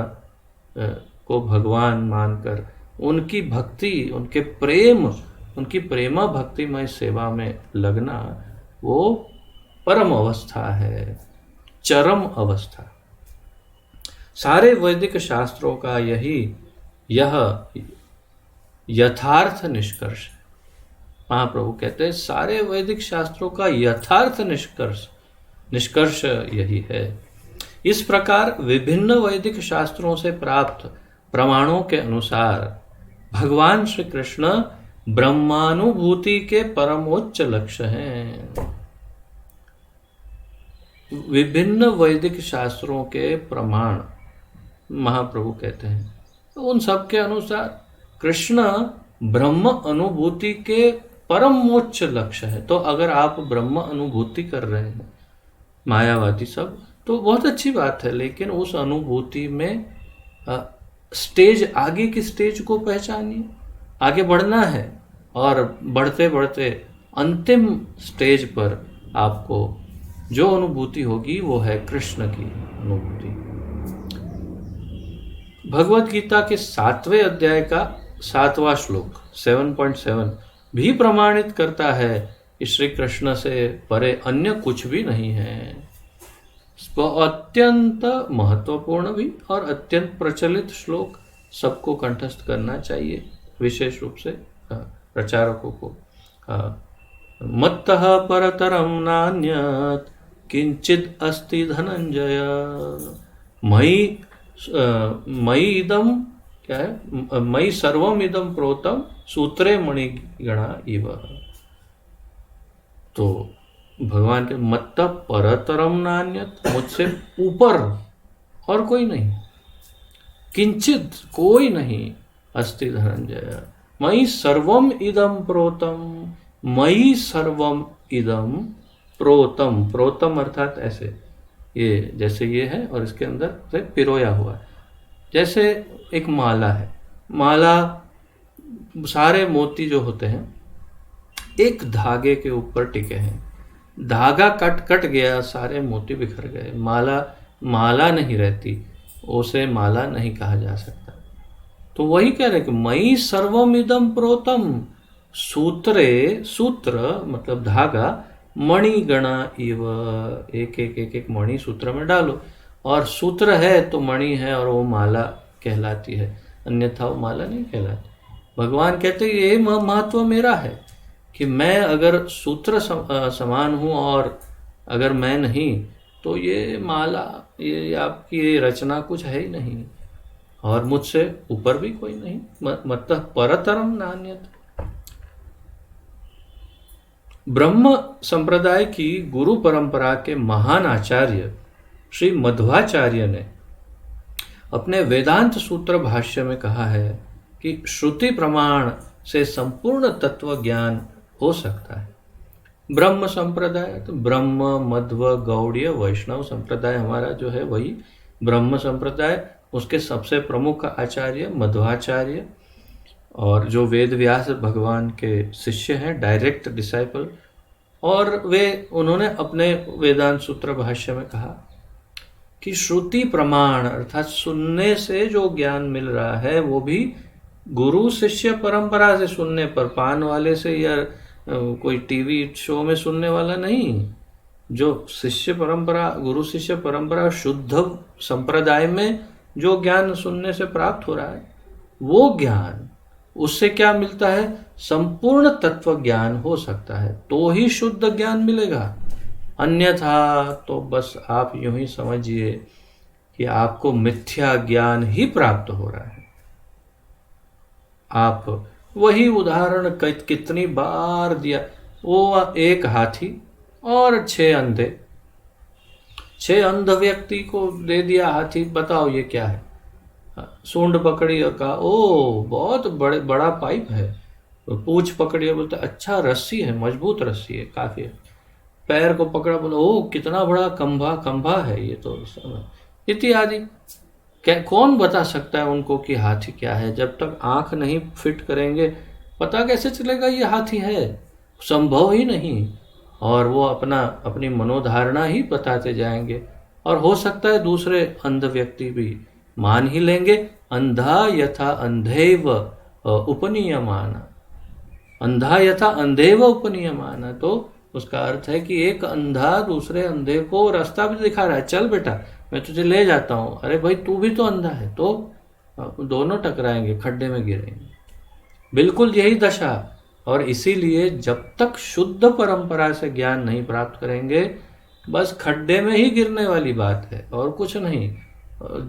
को भगवान मानकर उनकी भक्ति, उनके प्रेम, उनकी प्रेमा भक्तिमय सेवा में लगना, वो परम अवस्था है, चरम अवस्था। सारे वैदिक शास्त्रों का यह यथार्थ निष्कर्ष है। महाप्रभु कहते हैं सारे वैदिक शास्त्रों का यथार्थ निष्कर्ष यही है। इस प्रकार विभिन्न वैदिक शास्त्रों से प्राप्त प्रमाणों के अनुसार भगवान श्री कृष्ण ब्रह्मानुभूति के परमोच्च लक्ष्य हैं। विभिन्न वैदिक शास्त्रों के प्रमाण महाप्रभु कहते हैं, तो उन सब के अनुसार कृष्ण ब्रह्म अनुभूति के परमोच्च लक्ष्य है। तो अगर आप ब्रह्म अनुभूति कर रहे हैं, मायावादी सब, तो बहुत अच्छी बात है, लेकिन उस अनुभूति में स्टेज, आगे की स्टेज को पहचानिए। आगे बढ़ना है और बढ़ते बढ़ते अंतिम स्टेज पर आपको जो अनुभूति होगी वो है कृष्ण की अनुभूति। भगवत गीता के 7वें अध्याय का 7वां श्लोक 7.7 भी प्रमाणित करता है कि श्री कृष्ण से परे अन्य कुछ भी नहीं है। अत्यंत महत्वपूर्ण भी और अत्यंत प्रचलित श्लोक, सबको कंठस्थ करना चाहिए, विशेष रूप से प्रचारकों को। मत्तः परतरम नान्यत् किंचिद अस्ति धनंजय, मयि इदम, क्या है, मयि सर्वम इदम प्रोतम सूत्रे मणिगणा इव। तो भगवान के मत्त परतरम नान्यत, मुझसे ऊपर और कोई नहीं, किंचित कोई नहीं, अस्ति धनंजय, मयि सर्वम इदम प्रोतम, मयि सर्वम इदम प्रोतम। प्रोतम अर्थात ऐसे, ये जैसे ये है और इसके अंदर से पिरोया हुआ है, जैसे एक माला है। माला, सारे मोती जो होते हैं एक धागे के ऊपर टिके हैं, धागा कट गया, सारे मोती बिखर गए, माला नहीं रहती, उसे माला नहीं कहा जा सकता। तो वही कह रहे कि मयि सर्वमिदं प्रोतम, सूत्र मतलब धागा, मणिगणा इव, एक मणि सूत्र में डालो, और सूत्र है तो मणि है और वो माला कहलाती है, अन्यथा वो माला नहीं कहलाती। भगवान कहते ये महत्व मेरा है कि मैं अगर सूत्र समान हूँ और अगर मैं नहीं तो ये माला, ये आपकी ये रचना कुछ है ही नहीं, और मुझसे ऊपर भी कोई नहीं। मत्तः परतरम नान्यत्। ब्रह्म संप्रदाय की गुरु परंपरा के महान आचार्य श्री मध्वाचार्य ने अपने वेदांत सूत्र भाष्य में कहा है कि श्रुति प्रमाण से संपूर्ण तत्व ज्ञान हो सकता है। ब्रह्म संप्रदाय, तो ब्रह्म, मध्व, गौड़ीय, वैष्णव संप्रदाय हमारा जो है वही ब्रह्म संप्रदाय। उसके सबसे प्रमुख आचार्य मध्वाचार्य, और जो वेद व्यास भगवान के शिष्य हैं, डायरेक्ट डिसाइपल, और उन्होंने अपने वेदांत सूत्र भाष्य में कहा कि श्रुति प्रमाण अर्थात सुनने से जो ज्ञान मिल रहा है वो भी गुरु शिष्य परंपरा से सुनने पर, पान वाले से या कोई टीवी शो में सुनने वाला नहीं। जो शिष्य परंपरा, गुरु शिष्य परंपरा शुद्ध संप्रदाय में जो ज्ञान सुनने से प्राप्त हो रहा है, वो ज्ञान, उससे क्या मिलता है, संपूर्ण तत्व ज्ञान हो सकता है, तो ही शुद्ध ज्ञान मिलेगा। अन्यथा तो बस आप यूं ही समझिए कि आपको मिथ्या ज्ञान ही प्राप्त हो रहा है। आप वही उदाहरण कितनी बार दिया, वो एक हाथी और 6 अंधे, 6 अंध व्यक्ति को दे दिया हाथी, बताओ ये क्या है। सूंड पकड़ी और कहा ओ बहुत बड़ा पाइप है, पूंछ पकड़ी और बोलता अच्छा रस्सी है, मजबूत रस्सी है काफी है। पैर को पकड़ा, बोला ओ कितना बड़ा खंभा है ये तो, इत्यादि। कौन बता सकता है उनको कि हाथी क्या है? जब तक आंख नहीं फिट करेंगे पता कैसे चलेगा ये हाथी है? संभव ही नहीं। और वो अपनी मनोधारणा ही बताते जाएंगे, और हो सकता है दूसरे अंध व्यक्ति भी मान ही लेंगे। अंधा यथा अंधेव उपनीयमाना, अंधा यथा अंधेव उपनीयमाना, तो उसका अर्थ है कि एक अंधा दूसरे अंधे को रास्ता भी दिखा रहा है, चल बेटा मैं तुझे ले जाता हूँ। अरे भाई तू भी तो अंधा है, तो दोनों टकराएंगे, खड्डे में गिरेंगे। बिल्कुल यही दशा। और इसीलिए जब तक शुद्ध परंपरा से ज्ञान नहीं प्राप्त करेंगे, बस खड्डे में ही गिरने वाली बात है और कुछ नहीं।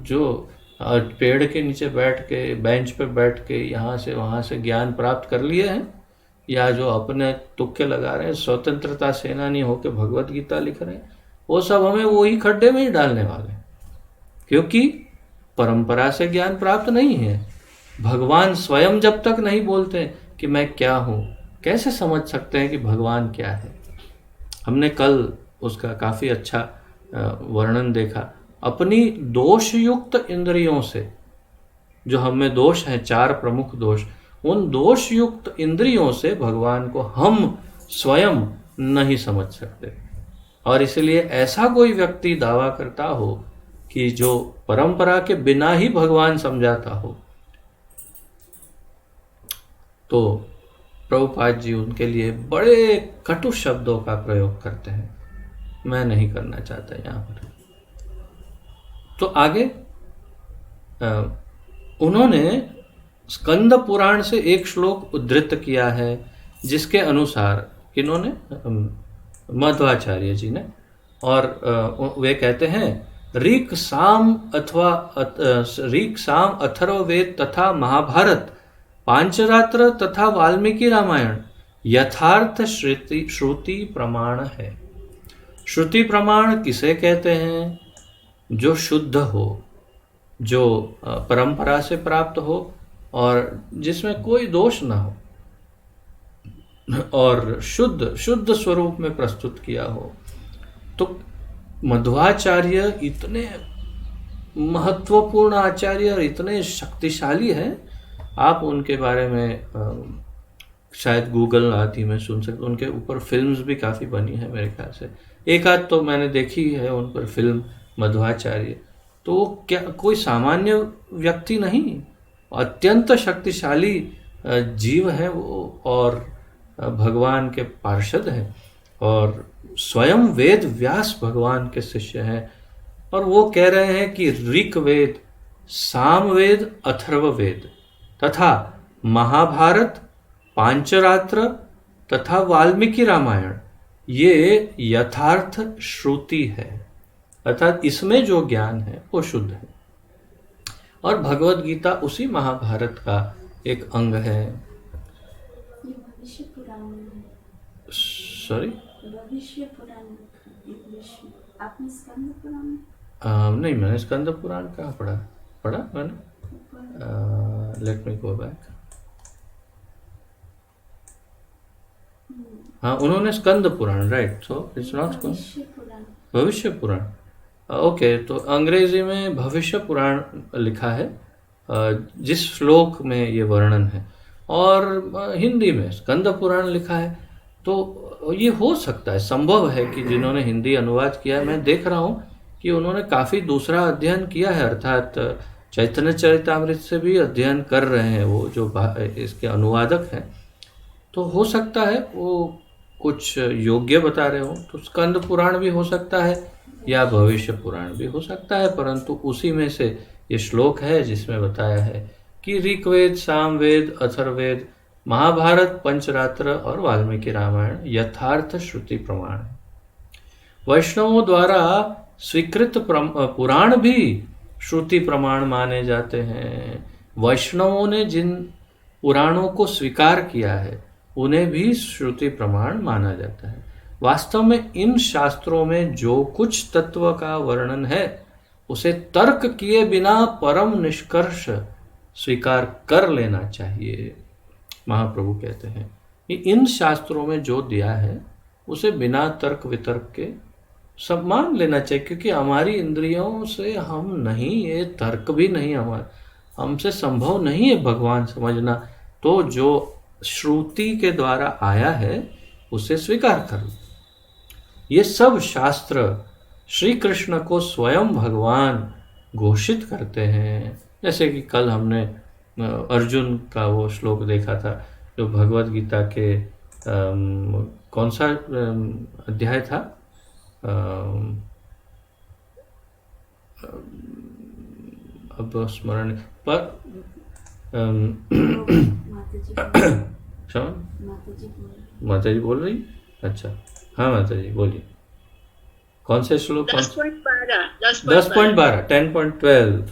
जो पेड़ के नीचे बैठ के, बेंच पे बैठ के यहाँ से वहाँ से ज्ञान प्राप्त कर लिए हैं, या जो अपने तुक्के लगा रहे हैं, स्वतंत्रता सेनानी होकर भगवत गीता लिख रहे हैं, वो सब हमें वही खड्डे में ही डालने वाले हैं, क्योंकि परंपरा से ज्ञान प्राप्त नहीं है। भगवान स्वयं जब तक नहीं बोलते कि मैं क्या हूँ, कैसे समझ सकते हैं कि भगवान क्या है। हमने कल उसका काफ़ी अच्छा वर्णन देखा। अपनी दोषयुक्त इंद्रियों से, जो हमें दोष हैं, 4 प्रमुख दोष, उन दोषयुक्त इंद्रियों से भगवान को हम स्वयं नहीं समझ सकते। और इसलिए ऐसा कोई व्यक्ति दावा करता हो कि जो परंपरा के बिना ही भगवान समझाता हो, तो प्रभुपाद जी उनके लिए बड़े कटु शब्दों का प्रयोग करते हैं। मैं नहीं करना चाहता यहाँ पर। तो आगे उन्होंने स्कंद पुराण से एक श्लोक उद्धृत किया है, जिसके अनुसार किन्होंने, मध्वाचार्य जी ने, और वे कहते हैं ऋक् साम अथर्ववेद तथा महाभारत, पांचरात्र तथा वाल्मीकि रामायण यथार्थ श्रुति प्रमाण है। श्रुति प्रमाण किसे कहते हैं? जो शुद्ध हो, जो परंपरा से प्राप्त हो और जिसमें कोई दोष ना हो और शुद्ध स्वरूप में प्रस्तुत किया हो। तो मध्वाचार्य इतने महत्वपूर्ण आचार्य और इतने शक्तिशाली हैं, आप उनके बारे में शायद गूगल आदि में सुन सकते। उनके ऊपर फिल्म्स भी काफ़ी बनी है मेरे ख्याल से, एक आध तो मैंने देखी है उन पर फिल्म मध्वाचार्य। तो क्या कोई सामान्य व्यक्ति नहीं, अत्यंत शक्तिशाली जीव है वो, और भगवान के पार्षद हैं, और स्वयं वेद व्यास भगवान के शिष्य हैं। और वो कह रहे हैं कि ऋग्वेद, सामवेद, अथर्ववेद तथा महाभारत, पांचरात्र तथा वाल्मीकि रामायण ये यथार्थ श्रुति है, अर्थात इसमें जो ज्ञान है वो शुद्ध है। और भगवत गीता उसी महाभारत का एक अंग है। ये भविष्य पुराण है। सॉरी, भविष्य पुराण इंग्लिश में। आपने स्कंद पुराण नहीं, मैंने स्कंद पुराण कहाँ पढ़ा मैंने। Let me go back. हाँ, उन्होंने Skanda Purana, right. So it's not भविष्य पुराण। ओके, तो अंग्रेजी में भविष्य पुराण लिखा है, जिस श्लोक में ये वर्णन है, और हिंदी में स्कंद पुराण लिखा है। तो ये हो सकता है, संभव है कि जिन्होंने हिंदी अनुवाद किया है, मैं देख रहा हूँ कि उन्होंने काफ़ी दूसरा अध्ययन किया है, अर्थात चैतन्य चरितामृत से भी अध्ययन कर रहे हैं वो जो इसके अनुवादक हैं। तो हो सकता है वो कुछ योग्य बता रहे हो। तो स्कंद पुराण भी हो सकता है या भविष्य पुराण भी हो सकता है, परंतु उसी में से ये श्लोक है जिसमें बताया है कि ऋग्वेद, सामवेद, अथर्ववेद, महाभारत, पंचरात्र और वाल्मीकि रामायण यथार्थ श्रुति प्रमाण है। वैष्णवों द्वारा स्वीकृत पुराण भी श्रुति प्रमाण माने जाते हैं। वैष्णवों ने जिन पुराणों को स्वीकार किया है उन्हें भी श्रुति प्रमाण माना जाता है। वास्तव में इन शास्त्रों में जो कुछ तत्व का वर्णन है उसे तर्क किए बिना परम निष्कर्ष स्वीकार कर लेना चाहिए। महाप्रभु कहते हैं कि इन शास्त्रों में जो दिया है उसे बिना तर्क वितर्क के सब मान लेना चाहिए, क्योंकि हमारी इंद्रियों से हम नहीं, ये तर्क भी नहीं, हमसे संभव नहीं है भगवान समझना। तो जो श्रुति के द्वारा आया है उसे स्वीकार कर लो। ये सब शास्त्र श्री कृष्ण को स्वयं भगवान घोषित करते हैं। जैसे कि कल हमने अर्जुन का वो श्लोक देखा था, जो भगवत गीता के कौन सा अध्याय था, अब स्मरण पर माता जी बोल रही। अच्छा, हाँ माता जी बोलिए, कौन से श्लोक? 10.12 10.12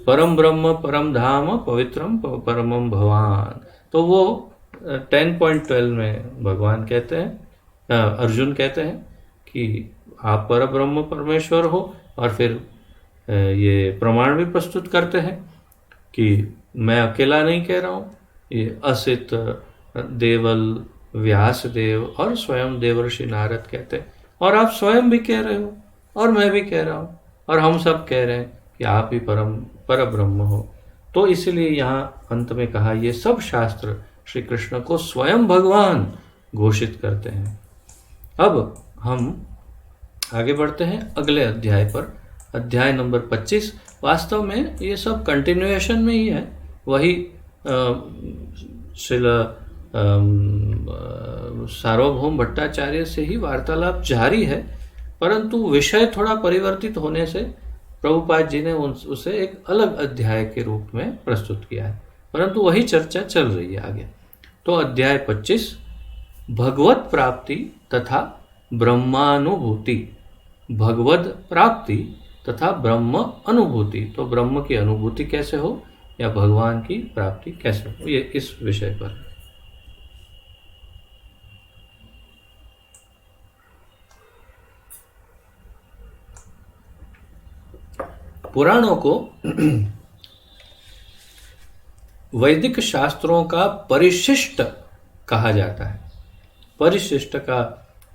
परम ब्रह्म परम धाम पवित्रम परमम भवान। तो वो 10.12 में भगवान कहते हैं, अर्जुन कहते हैं कि आप पर ब्रह्म परमेश्वर हो, और फिर ये प्रमाण भी प्रस्तुत करते हैं कि मैं अकेला नहीं कह रहा हूँ, ये असित, देवल, व्यासदेव और स्वयं देवर्षि नारद कहते हैं, और आप स्वयं भी कह रहे हो और मैं भी कह रहा हूँ और हम सब कह रहे हैं कि आप ही पर ब्रह्म हो। तो इसलिए यहाँ अंत में कहा, ये सब शास्त्र श्री कृष्ण को स्वयं भगवान घोषित करते हैं। अब हम आगे बढ़ते हैं अगले अध्याय पर, अध्याय नंबर 25। वास्तव में ये सब कंटिन्यूएशन में ही है, वही श्रील सार्वभौम भट्टाचार्य से ही वार्तालाप जारी है, परंतु विषय थोड़ा परिवर्तित होने से प्रभुपाद जी ने उसे एक अलग अध्याय के रूप में प्रस्तुत किया है, परंतु वही चर्चा चल रही है आगे। तो अध्याय 25, भगवत प्राप्ति तथा ब्रह्मानुभूति। भगवत प्राप्ति तथा ब्रह्म अनुभूति, तो ब्रह्म की अनुभूति कैसे हो या भगवान की प्राप्ति कैसे हो, ये इस विषय पर। पुराणों को वैदिक शास्त्रों का परिशिष्ट कहा जाता है। परिशिष्ट का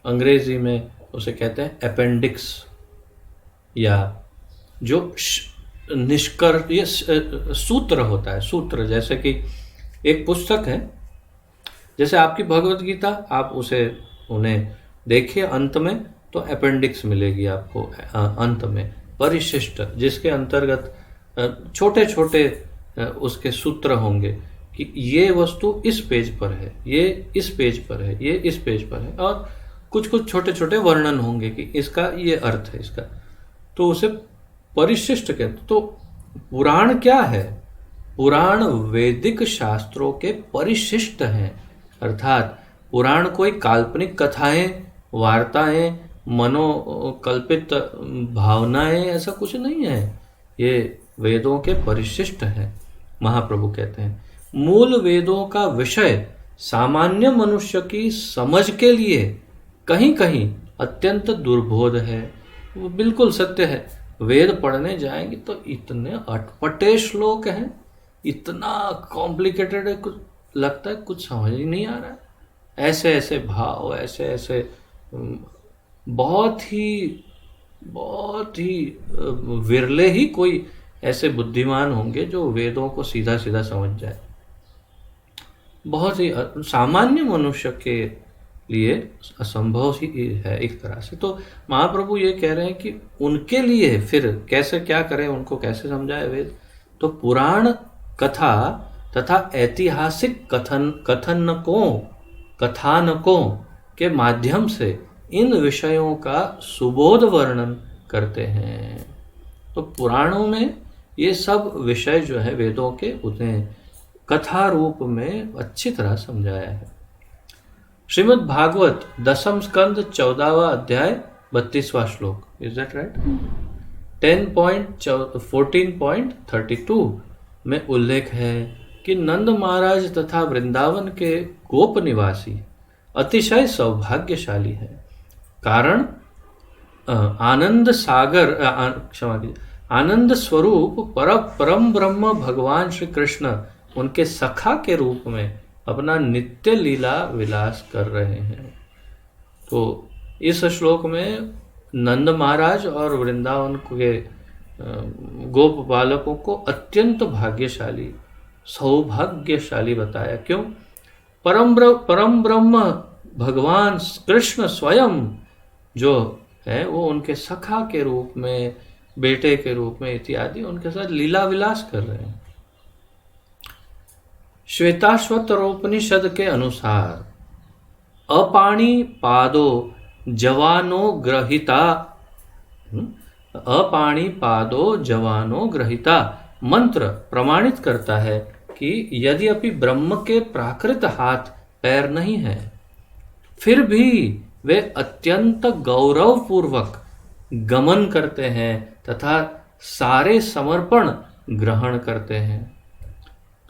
अंग्रेजी में उसे कहते हैं अपेंडिक्स, या जो निष्कर्ष, ये सूत्र होता है। सूत्र जैसे कि एक पुस्तक है, जैसे आपकी भगवत गीता, आप उन्हें देखिए, अंत में तो अपेंडिक्स मिलेगी आपको अंत में, परिशिष्ट, जिसके अंतर्गत छोटे छोटे उसके सूत्र होंगे कि ये वस्तु इस पेज पर है, ये इस पेज पर है, ये इस पेज पर है, और कुछ कुछ छोटे छोटे वर्णन होंगे कि इसका ये अर्थ है इसका, तो उसे परिशिष्ट कहते। तो पुराण क्या है? पुराण वैदिक शास्त्रों के परिशिष्ट हैं, अर्थात पुराण कोई काल्पनिक कथाएं, वार्ताएं, मनोकल्पित भावनाएं, ऐसा कुछ नहीं है। ये वेदों के परिशिष्ट हैं। महाप्रभु कहते हैं, मूल वेदों का विषय सामान्य मनुष्य की समझ के लिए कहीं कहीं अत्यंत दुर्बोध है। वो बिल्कुल सत्य है। वेद पढ़ने जाएंगे तो इतने अटपटे श्लोक हैं, इतना कॉम्प्लिकेटेड है, कुछ लगता है कुछ समझ ही नहीं आ रहा है। ऐसे ऐसे भाव, ऐसे ऐसे बहुत ही विरले ही कोई ऐसे बुद्धिमान होंगे जो वेदों को सीधा सीधा समझ जाए। बहुत ही सामान्य मनुष्य के लिए असंभव ही है एक तरह से। तो महाप्रभु ये कह रहे हैं कि उनके लिए फिर कैसे क्या करें, उनको कैसे समझाए वेद। तो पुराण कथा तथा ऐतिहासिक कथानकों के माध्यम से इन विषयों का सुबोध वर्णन करते हैं। तो पुराणों में ये सब विषय जो है वेदों के, उन्हें कथा रूप में अच्छी तरह समझाया है। श्रीमद् भागवत 10th स्कंद 14वां अध्याय 32वां श्लोक, इज दैट राइट? 14.32 में उल्लेख है कि नंद महाराज तथा वृंदावन के गोप निवासी अतिशय सौभाग्यशाली है। कारण आनंद सागर, क्षमा कीजिए, आनंद स्वरूप परम ब्रह्म भगवान श्री कृष्ण उनके सखा के रूप में अपना नित्य लीला विलास कर रहे हैं। तो इस श्लोक में नंद महाराज और वृंदावन के गोप बालकों को अत्यंत भाग्यशाली, सौभाग्यशाली बताया। क्यों? परम ब्रह्म भगवान कृष्ण स्वयं जो है वो उनके सखा के रूप में, बेटे के रूप में इत्यादि उनके साथ लीला विलास कर रहे हैं। श्वेताश्वतरोपनिषद के अनुसार अपाणी पादो जवानो ग्रहिता मंत्र प्रमाणित करता है कि यद्यपि ब्रह्म के प्राकृत हाथ पैर नहीं है, फिर भी वे अत्यंत गौरवपूर्वक गमन करते हैं तथा सारे समर्पण ग्रहण करते हैं।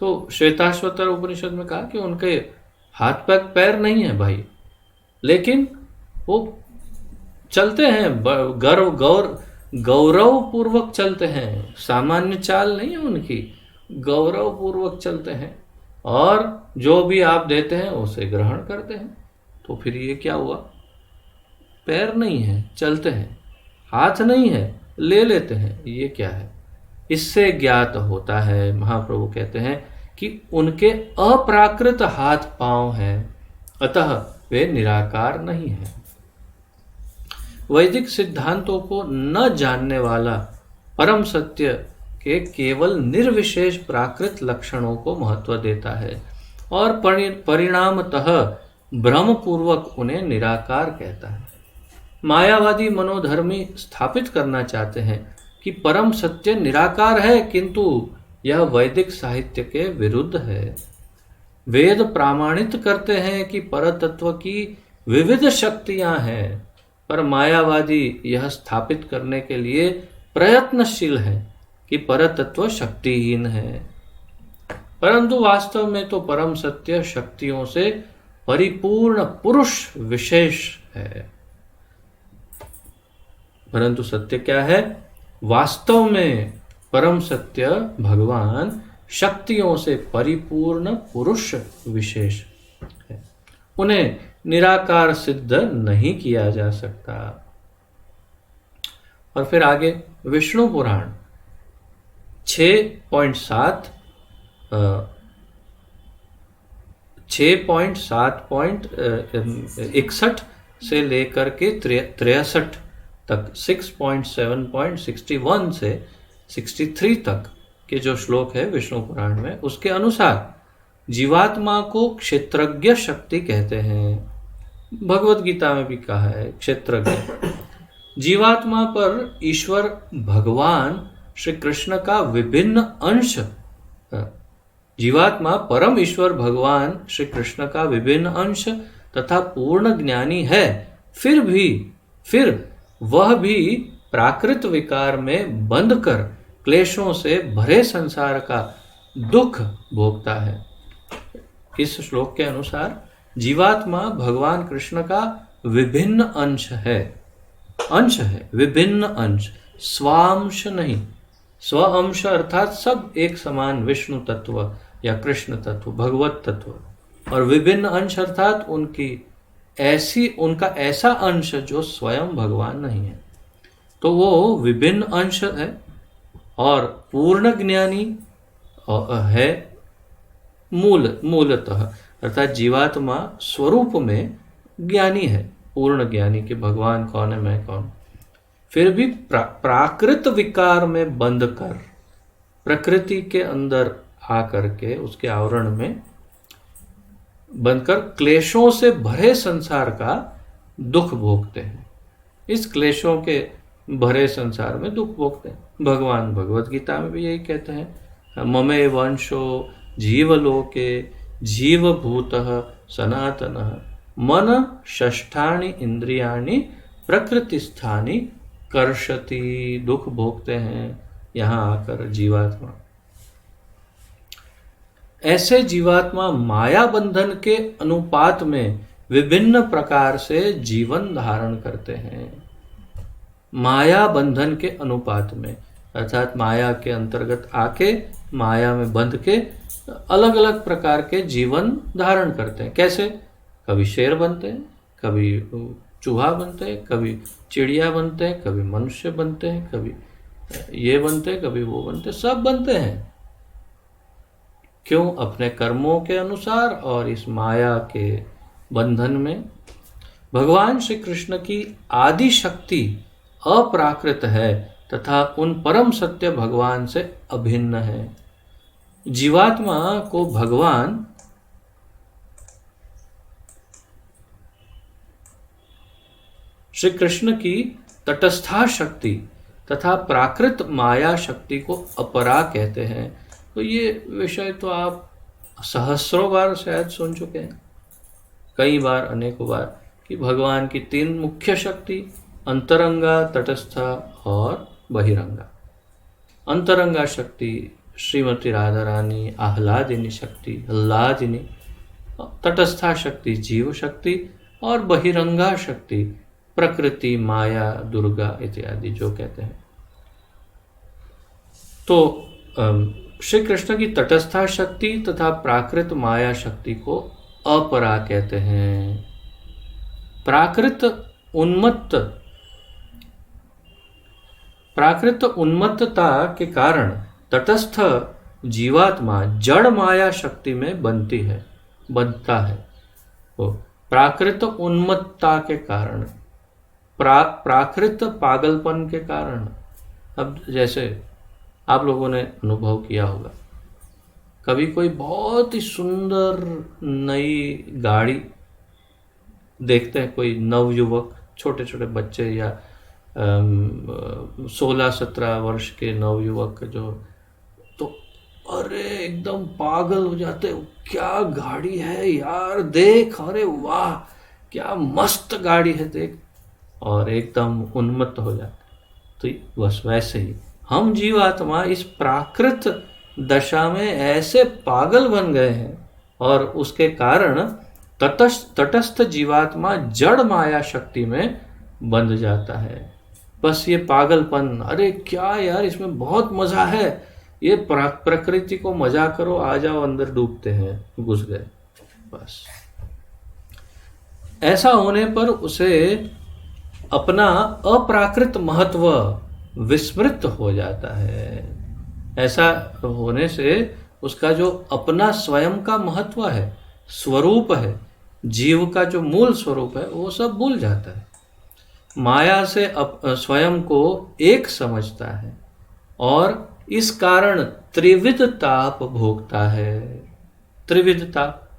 तो श्वेताश्वतर उपनिषद में कहा कि उनके हाथ पैर नहीं है भाई, लेकिन वो चलते हैं, गौरवपूर्वक चलते हैं, सामान्य चाल नहीं है उनकी। गौरव पूर्वक चलते हैं और जो भी आप देते हैं उसे ग्रहण करते हैं। तो फिर ये क्या हुआ? पैर नहीं है, चलते हैं, हाथ नहीं है, ले लेते हैं, ये क्या है? इससे ज्ञात होता है, महाप्रभु कहते हैं कि उनके अप्राकृत हाथ पांव हैं, अतः वे निराकार नहीं है। वैदिक सिद्धांतों को न जानने वाला परम सत्य के केवल निर्विशेष प्राकृत लक्षणों को महत्व देता है और परिणामतः भ्रमपूर्वक उन्हें निराकार कहता है। मायावादी मनोधर्मी स्थापित करना चाहते हैं कि परम सत्य निराकार है, किंतु यह वैदिक साहित्य के विरुद्ध है। वेद प्रमाणित करते हैं कि परतत्व की विविध शक्तियां हैं, पर मायावादी यह स्थापित करने के लिए प्रयत्नशील है कि परतत्व शक्तिहीन है। परंतु वास्तव में तो परम सत्य शक्तियों से परिपूर्ण पुरुष विशेष है। परंतु सत्य क्या है? वास्तव में परम सत्य भगवान शक्तियों से परिपूर्ण पुरुष विशेष है। उन्हें निराकार सिद्ध नहीं किया जा सकता। और फिर आगे विष्णु पुराण 6.7 6.7.61 से लेकर के 63 तक, 6.7.61 से 63 तक के जो श्लोक है विष्णु पुराण में, उसके अनुसार जीवात्मा को क्षेत्रज्ञ शक्ति कहते हैं। भगवत गीता में भी कहा है क्षेत्रज्ञ। जीवात्मा पर ईश्वर भगवान श्री कृष्ण का विभिन्न अंश, जीवात्मा परम ईश्वर भगवान श्री कृष्ण का विभिन्न अंश तथा पूर्ण ज्ञानी है, फिर वह भी प्राकृत विकार में बंध कर क्लेशों से भरे संसार का दुख भोगता है। इस श्लोक के अनुसार जीवात्मा भगवान कृष्ण का विभिन्न अंश है, विभिन्न अंश, स्वांश नहीं। स्व अंश अर्थात सब एक समान विष्णु तत्व या कृष्ण तत्व, भगवत तत्व, और विभिन्न अंश अर्थात उनका ऐसा अंश जो स्वयं भगवान नहीं है। तो वो विभिन्न अंश है और पूर्ण ज्ञानी है मूलतः, अर्थात जीवात्मा स्वरूप में ज्ञानी है, पूर्ण ज्ञानी कि भगवान कौन है, मैं कौन। फिर भी प्राकृत विकार में बंध कर, प्रकृति के अंदर आकर के, उसके आवरण में बंधकर क्लेशों से भरे संसार का दुख भोगते हैं। इस क्लेशों के भरे संसार में दुख भोगते हैं। भगवान भगवत गीता में भी यही कहते हैं, ममे वंशो जीवलोके जीवभूतः सनातनः मन षष्ठानि इंद्रियाणि प्रकृतिस्थानि कर्षति। दुख भोगते हैं यहाँ आकर जीवात्मा। ऐसे जीवात्मा माया बंधन के अनुपात में विभिन्न प्रकार से जीवन धारण करते हैं। माया बंधन के अनुपात में, अर्थात माया के अंतर्गत आके माया में बंध के अलग अलग प्रकार के जीवन धारण करते हैं। कैसे? कभी शेर बनते हैं, कभी चूहा बनते हैं, कभी चिड़िया बनते हैं, कभी मनुष्य बनते हैं, कभी ये बनते हैं, कभी वो बनते हैं, सब बनते हैं। क्यों? अपने कर्मों के अनुसार और इस माया के बंधन में। भगवान श्री कृष्ण की आदि शक्ति अप्राकृत है तथा उन परम सत्य भगवान से अभिन्न है। जीवात्मा को भगवान श्री कृष्ण की तटस्था शक्ति तथा प्राकृत माया शक्ति को अपरा कहते हैं। तो ये विषय तो आप सहस्रों बार शायद सुन चुके हैं, कई बार, अनेकों बार, कि भगवान की 3 मुख्य शक्ति, अंतरंगा, तटस्था और बहिरंगा। अंतरंगा शक्ति श्रीमती राधा रानी, आह्लादिनी शक्ति, आह्लादिनी, तटस्था शक्ति जीव शक्ति, और बहिरंगा शक्ति प्रकृति, माया, दुर्गा इत्यादि जो कहते हैं। तो श्री कृष्ण की तटस्था शक्ति तथा प्राकृत माया शक्ति को अपरा कहते हैं। प्राकृत उन्मत्तता के कारण तटस्थ जीवात्मा जड़ माया शक्ति में बनता है। तो प्राकृत उन्मत्तता के कारण, प्राकृत पागलपन के कारण, अब जैसे आप लोगों ने अनुभव किया होगा, कभी कोई बहुत ही सुंदर नई गाड़ी देखते हैं, कोई नवयुवक, छोटे छोटे बच्चे या 16-17 वर्ष के नवयुवक जो, तो अरे एकदम पागल हो जाते, क्या गाड़ी है यार देख, अरे वाह क्या मस्त गाड़ी है देख, और एकदम उन्मत्त हो जाते। तो बस वैसे ही हम जीवात्मा इस प्राकृत दशा में ऐसे पागल बन गए हैं, और उसके कारण तटस्थ जीवात्मा जड़ माया शक्ति में बंध जाता है। बस ये पागलपन, अरे क्या यार इसमें बहुत मजा है, ये प्रकृति को मजा करो, आ जाओ अंदर, डूबते हैं, घुस गए। बस ऐसा होने पर उसे अपना अप्राकृत महत्व विस्मृत हो जाता है। ऐसा होने से उसका जो अपना स्वयं का महत्व है, स्वरूप है, जीव का जो मूल स्वरूप है, वो सब भूल जाता है। माया से स्वयं को एक समझता है और इस कारण त्रिविध ताप भोगता है। त्रिविध ताप,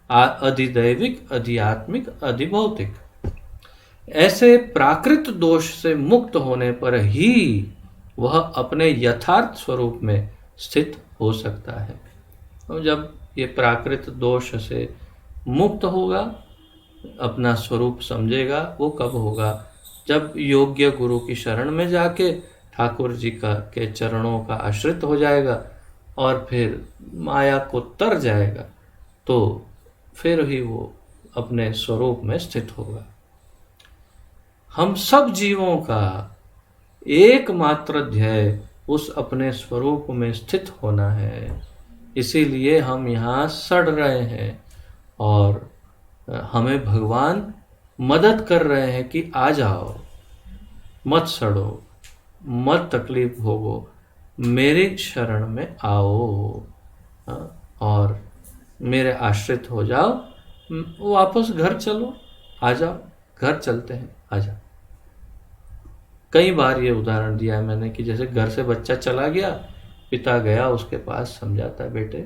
अधिदैविक, अधिआत्मिक, अधिभौतिक। ऐसे प्राकृत दोष से मुक्त होने पर ही वह अपने यथार्थ स्वरूप में स्थित हो सकता है। और जब ये प्राकृत दोष से मुक्त होगा, अपना स्वरूप समझेगा, वो कब होगा? जब योग्य गुरु की शरण में जाके ठाकुर जी के चरणों का आश्रित हो जाएगा और फिर माया को तर जाएगा, तो फिर ही वो अपने स्वरूप में स्थित होगा। हम सब जीवों का एकमात्र ध्येय उस अपने स्वरूप में स्थित होना है। इसीलिए हम यहाँ सड़ रहे हैं और हमें भगवान मदद कर रहे हैं कि आ जाओ, मत सड़ो, मत तकलीफ भोगो, मेरी शरण में आओ और मेरे आश्रित हो जाओ, वापस घर चलो, आ जाओ, घर चलते हैं, आ जाओ। कई बार ये उदाहरण दिया है मैंने कि जैसे घर से बच्चा चला गया, पिता गया उसके पास, समझाता है बेटे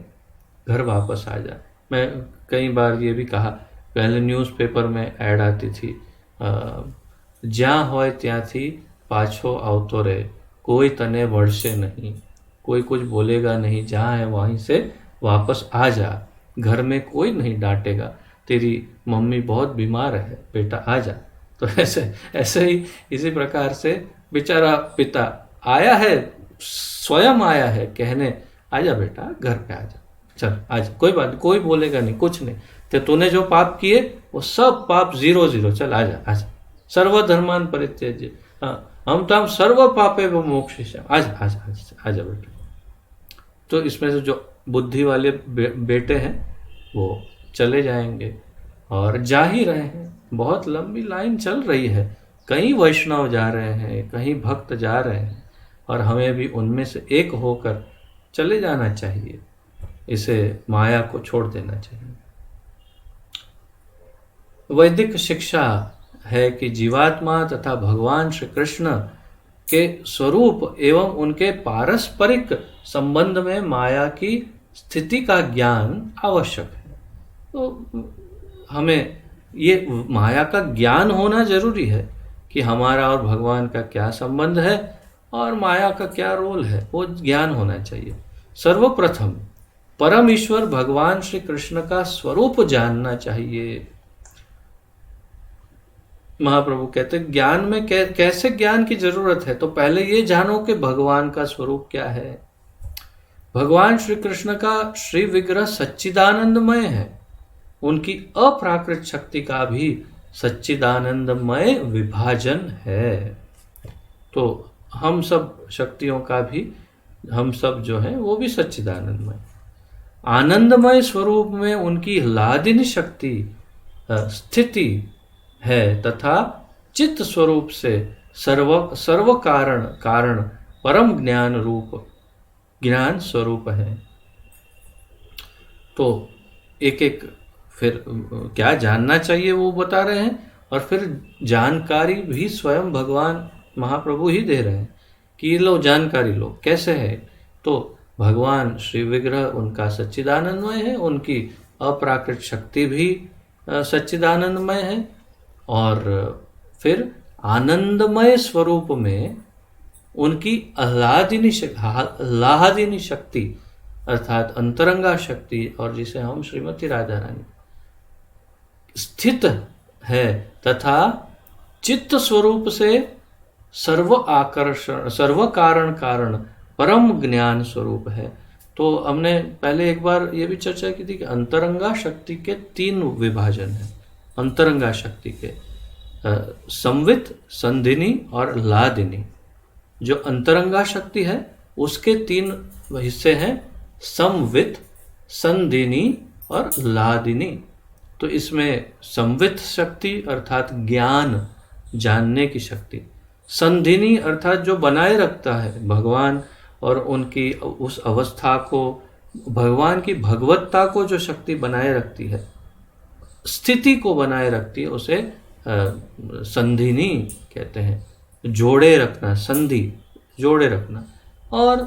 घर वापस आ जा। मैं कई बार ये भी कहा, पहले न्यूज़पेपर में ऐड आती थी, ज्યાં હોય ત્યાંથી પાછો આવતો રહે, कोई तने वड़से नहीं, कोई कुछ बोलेगा नहीं, जहाँ है वहीं से वापस आ जा, घर में कोई नहीं डांटेगा, तेरी मम्मी बहुत बीमार है, बेटा आ जा। तो ऐसे ही इसी प्रकार से बेचारा पिता आया है, स्वयं आया है कहने, आजा बेटा घर पे आ जा, चल आजा, कोई बात, कोई बोलेगा नहीं, कुछ नहीं, तो तूने जो पाप किए वो सब पाप 0-0, चल आजा आजा, सर्वधर्मान परित्यज्य, हम तो हम सर्व पापे व मोक्षयिष्यामि, आजा आजा आजा आजा बेटा। तो इसमें से जो बुद्धि वाले बेटे हैं वो चले जाएंगे और जा ही रहे हैं। बहुत लंबी लाइन चल रही है, कहीं वैष्णव जा रहे हैं, कहीं भक्त जा रहे हैं, और हमें भी उनमें से एक होकर चले जाना चाहिए। इसे माया को छोड़ देना चाहिए। वैदिक शिक्षा है कि जीवात्मा तथा भगवान श्री कृष्ण के स्वरूप एवं उनके पारस्परिक संबंध में माया की स्थिति का ज्ञान आवश्यक है। तो हमें ये माया का ज्ञान होना जरूरी है कि हमारा और भगवान का क्या संबंध है और माया का क्या रोल है, वो ज्ञान होना चाहिए। सर्वप्रथम परम ईश्वर भगवान श्री कृष्ण का स्वरूप जानना चाहिए। महाप्रभु कहते हैं ज्ञान में कैसे ज्ञान की जरूरत है, तो पहले ये जानो कि भगवान का स्वरूप क्या है। भगवान श्री कृष्ण का श्री विग्रह सच्चिदानंदमय है, उनकी अप्राकृत शक्ति का भी सच्चिदानंदमय विभाजन है। तो हम सब शक्तियों का भी हम सब जो हैं वो भी सच्चिदानंदमय। आनंदमय स्वरूप में उनकी ह्लादिनी शक्ति स्थिति है तथा चित्त स्वरूप से सर्व कारण कारण परम ज्ञान स्वरूप है। तो एक एक फिर क्या जानना चाहिए वो बता रहे हैं, और फिर जानकारी भी स्वयं भगवान महाप्रभु ही दे रहे हैं कि लो जानकारी लो कैसे है। तो भगवान श्री विग्रह उनका सच्चिदानंदमय है, उनकी अप्राकृत शक्ति भी सच्चिदानंदमय है, और फिर आनंदमय स्वरूप में उनकी आह्लादिनी शक्ति अर्थात अंतरंगा शक्ति, और जिसे हम श्रीमती राधा रानी स्थित है तथा चित्त स्वरूप से सर्व कारण परम ज्ञान स्वरूप है। तो हमने पहले एक बार ये भी चर्चा की थी कि अंतरंगा शक्ति के 3 विभाजन हैं। अंतरंगा शक्ति के संवित, संधिनी और लादिनी। जो अंतरंगा शक्ति है उसके 3 हिस्से हैं, संवित, संधिनी और लादिनी। तो इसमें संवित शक्ति अर्थात ज्ञान, जानने की शक्ति, संधिनी अर्थात जो बनाए रखता है भगवान और उनकी उस अवस्था को, भगवान की भगवत्ता को जो शक्ति बनाए रखती है, स्थिति को बनाए रखती है, उसे संधिनी कहते हैं। जोड़े रखना, संधि जोड़े रखना। और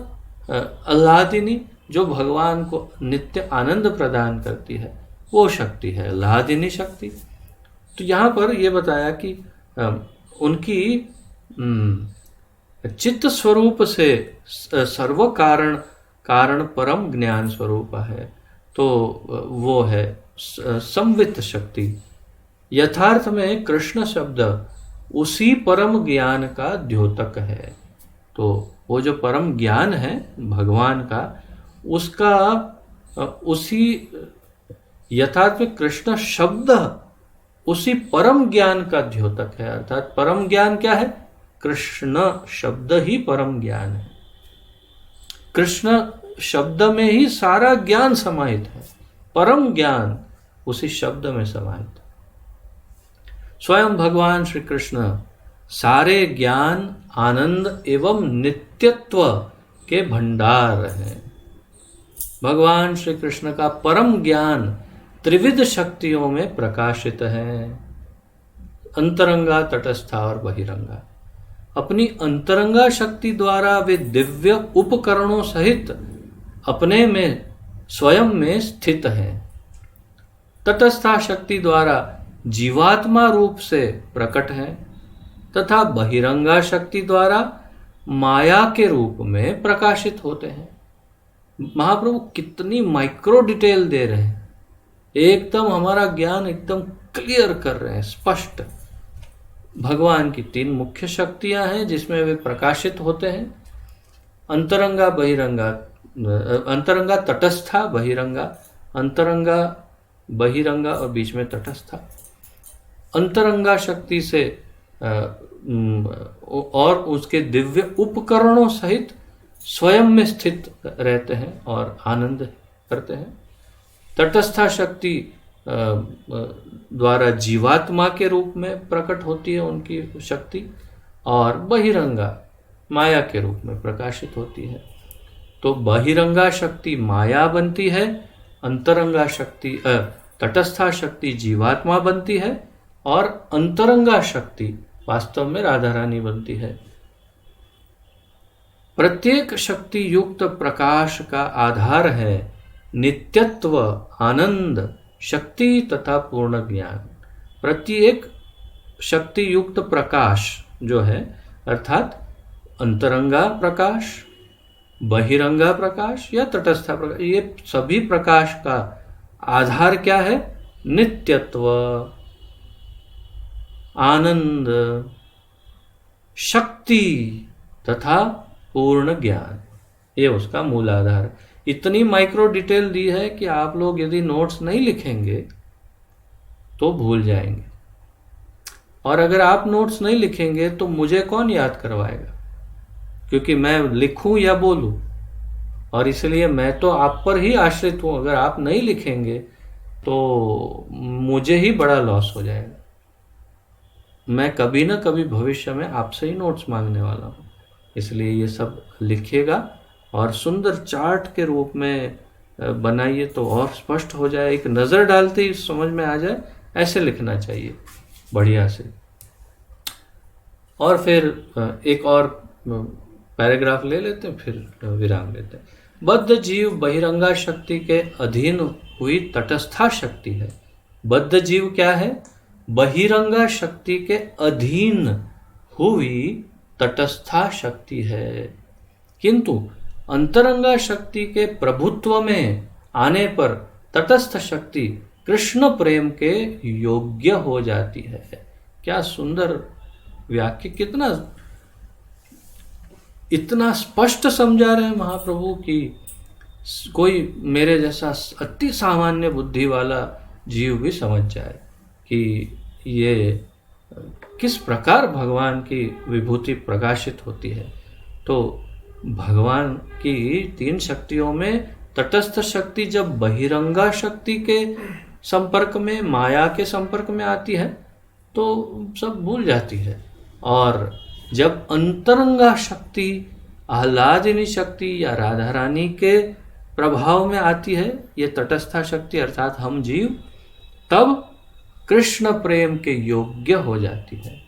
आह्लादिनी जो भगवान को नित्य आनंद प्रदान करती है, वो शक्ति है आह्लादिनी शक्ति। तो यहाँ पर ये बताया कि उनकी चित्त स्वरूप से सर्व कारण परम ज्ञान स्वरूप है, तो वो है संवित शक्ति। यथार्थ में कृष्ण शब्द उसी परम ज्ञान का द्योतक है। तो वो जो परम ज्ञान है भगवान का, उसका उसी यथार्थ में कृष्ण शब्द उसी परम ज्ञान का द्योतक है। अर्थात परम ज्ञान क्या है? कृष्ण शब्द ही परम ज्ञान है। कृष्ण शब्द में ही सारा ज्ञान समाहित है। परम ज्ञान उसी शब्द में समाहित है। स्वयं भगवान श्री कृष्ण सारे ज्ञान, आनंद एवं नित्यत्व के भंडार हैं। भगवान श्री कृष्ण का परम ज्ञान त्रिविध शक्तियों में प्रकाशित है, अंतरंगा, तटस्था और बहिरंगा। अपनी अंतरंगा शक्ति द्वारा वे दिव्य उपकरणों सहित अपने में स्वयं में स्थित हैं। तटस्था शक्ति द्वारा जीवात्मा रूप से प्रकट है तथा बहिरंगा शक्ति द्वारा माया के रूप में प्रकाशित होते हैं। महाप्रभु कितनी माइक्रो डिटेल दे रहे हैं, एकदम हमारा ज्ञान एकदम क्लियर कर रहे हैं, स्पष्ट। भगवान की 3 मुख्य शक्तियां हैं जिसमें वे प्रकाशित होते हैं, अंतरंगा, बहिरंगा। अंतरंगा तटस्था, बहिरंगा, अंतरंगा, बहिरंगा और बीच में तटस्था। अंतरंगा शक्ति से और उसके दिव्य उपकरणों सहित स्वयं में स्थित रहते हैं और आनंद करते हैं। तटस्था शक्ति द्वारा जीवात्मा के रूप में प्रकट होती है उनकी शक्ति, और बहिरंगा माया के रूप में प्रकाशित होती है। तो बहिरंगा शक्ति माया बनती है, अंतरंगा शक्ति तटस्था शक्ति जीवात्मा बनती है, और अंतरंगा शक्ति वास्तव में राधा रानी बनती है। प्रत्येक शक्ति युक्त प्रकाश का आधार है नित्यत्व, आनंद, शक्ति तथा पूर्ण ज्ञान। प्रत्येक शक्ति युक्त प्रकाश जो है अर्थात अंतरंगा प्रकाश, बहिरंगा प्रकाश या तटस्था प्रकाश, ये सभी प्रकाश का आधार क्या है? नित्यत्व, आनंद, शक्ति तथा पूर्ण ज्ञान। ये उसका मूल आधार है। इतनी माइक्रो डिटेल दी है कि आप लोग यदि नोट्स नहीं लिखेंगे तो भूल जाएंगे, और अगर आप नोट्स नहीं लिखेंगे तो मुझे कौन याद करवाएगा? क्योंकि मैं लिखूं या बोलूं, और इसलिए मैं तो आप पर ही आश्रित हूँ। अगर आप नहीं लिखेंगे तो मुझे ही बड़ा लॉस हो जाएगा। मैं कभी ना कभी भविष्य में आपसे ही नोट्स मांगने वाला हूँ। इसलिए ये सब लिखिएगा और सुंदर चार्ट के रूप में बनाइए तो और स्पष्ट हो जाए, एक नज़र डालते ही समझ में आ जाए। ऐसे लिखना चाहिए बढ़िया से। और फिर एक और पैराग्राफ ले लेते हैं, फिर विराम लेते हैं। बद्ध जीव बहिरंगा शक्ति के अधीन हुई तटस्था शक्ति है। बद्ध जीव क्या है? बहिरंगा शक्ति के अधीन हुई तटस्था शक्ति है, किंतु अंतरंगा शक्ति के प्रभुत्व में आने पर तटस्थ शक्ति कृष्ण प्रेम के योग्य हो जाती है। क्या सुंदर वाक्य, कितना इतना स्पष्ट समझा रहे हैं महाप्रभु कि कोई मेरे जैसा अति सामान्य बुद्धि वाला जीव भी समझ जाए कि ये किस प्रकार भगवान की विभूति प्रकाशित होती है। तो भगवान की 3 शक्तियों में तटस्थ शक्ति जब बहिरंगा शक्ति के संपर्क में, माया के संपर्क में आती है तो सब भूल जाती है, और जब अंतरंगा शक्ति आह्लादिनी शक्ति या राधा रानी के प्रभाव में आती है, ये तटस्था शक्ति अर्थात हम जीव, तब कृष्ण प्रेम के योग्य हो जाती है।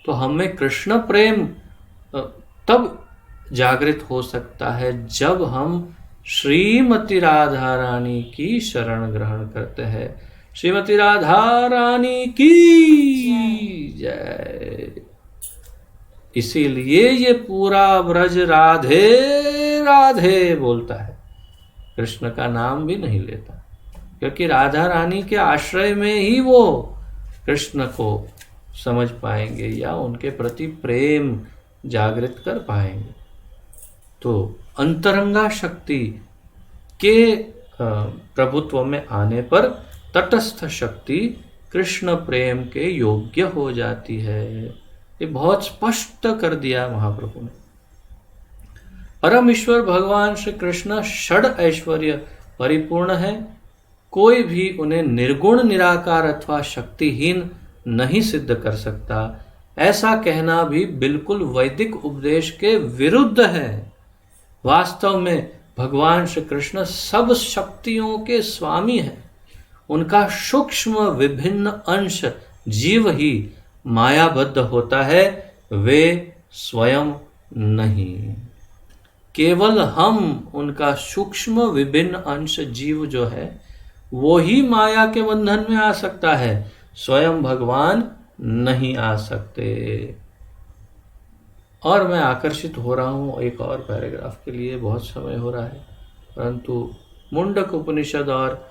तो हमें कृष्ण प्रेम तब जागृत हो सकता है जब हम श्रीमती राधा रानी की शरण ग्रहण करते हैं। श्रीमती राधा रानी की जय। इसीलिए ये पूरा ब्रज राधे राधे बोलता है, कृष्ण का नाम भी नहीं लेता, क्योंकि राधा रानी के आश्रय में ही वो कृष्ण को समझ पाएंगे या उनके प्रति प्रेम जागृत कर पाएंगे। तो अंतरंगा शक्ति के प्रभुत्व में आने पर तटस्थ शक्ति कृष्ण प्रेम के योग्य हो जाती है। ये बहुत स्पष्ट कर दिया महाप्रभु ने। परम ईश्वर भगवान श्री कृष्ण षड ऐश्वर्य परिपूर्ण है। कोई भी उन्हें निर्गुण, निराकार अथवा शक्तिहीन नहीं सिद्ध कर सकता। ऐसा कहना भी बिल्कुल वैदिक उपदेश के विरुद्ध है। वास्तव में भगवान श्री कृष्ण सब शक्तियों के स्वामी हैं। उनका सूक्ष्म विभिन्न अंश जीव ही मायाबद्ध होता है, वे स्वयं नहीं। केवल हम, उनका सूक्ष्म विभिन्न अंश जीव जो है वो ही माया के बंधन में आ सकता है, स्वयं भगवान नहीं आ सकते। और मैं आकर्षित हो रहा हूँ एक और पैराग्राफ के लिए, बहुत समय हो रहा है, परंतु मुंडक उपनिषद और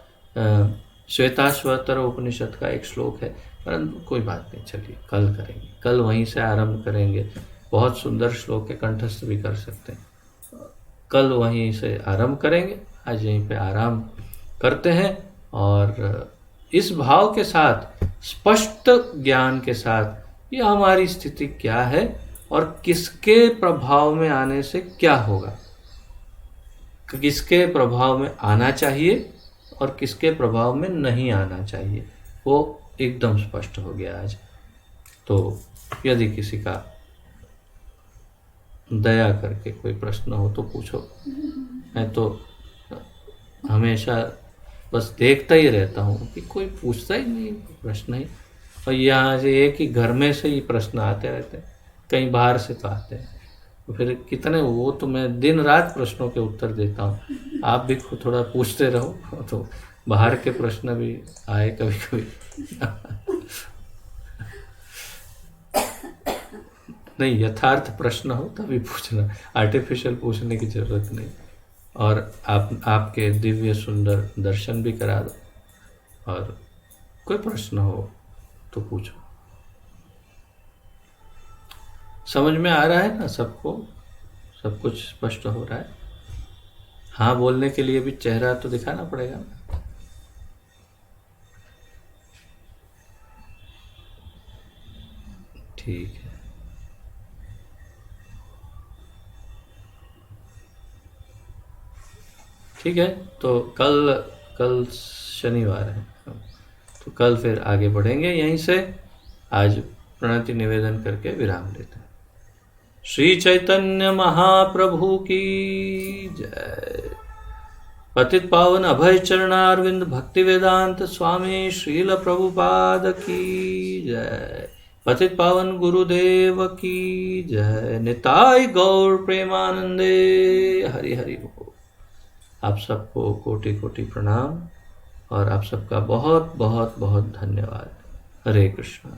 श्वेताश्वतर उपनिषद का एक श्लोक है, परंतु कोई बात नहीं, चलिए कल करेंगे, कल वहीं से आरंभ करेंगे। बहुत सुंदर श्लोक है, कंठस्थ भी कर सकते हैं। कल वहीं से आरंभ करेंगे, आज यहीं पे आराम करते हैं। और इस भाव के साथ, स्पष्ट ज्ञान के साथ, ये हमारी स्थिति क्या है और किसके प्रभाव में आने से क्या होगा, किसके प्रभाव में आना चाहिए और किसके प्रभाव में नहीं आना चाहिए, वो एकदम स्पष्ट हो गया आज। तो यदि किसी का दया करके कोई प्रश्न हो तो पूछो। मैं तो हमेशा बस देखता ही रहता हूँ कि कोई पूछता ही नहीं प्रश्न ही, और यहाँ से एक ही घर में से ही प्रश्न आते रहते हैं, कहीं बाहर से तो आते हैं, तो फिर कितने, वो तो मैं दिन रात प्रश्नों के उत्तर देता हूँ। आप भी थोड़ा पूछते रहो तो बाहर के प्रश्न भी आए कभी कभी। नहीं, यथार्थ प्रश्न हो तभी पूछना, आर्टिफिशियल पूछने की जरूरत नहीं। और आपके दिव्य सुंदर दर्शन भी करा दो, और कोई प्रश्न हो तो पूछो। समझ में आ रहा है ना सबको? सब कुछ स्पष्ट हो रहा है? हाँ बोलने के लिए भी चेहरा तो दिखाना पड़ेगा। ठीक है। ठीक है, तो कल शनिवार है, तो कल फिर आगे बढ़ेंगे यहीं से। आज प्रणति निवेदन करके विराम लेते हैं। श्री चैतन्य महाप्रभु की जय। पतित पावन अभय चरणारविंद भक्ति वेदांत स्वामी श्रील प्रभुपाद की जय। पतित पावन गुरुदेव की जय। निताय गौर प्रेमानंदे हरि हरि बोल। आप सबको कोटि कोटि प्रणाम और आप सबका बहुत बहुत बहुत धन्यवाद। हरे कृष्ण।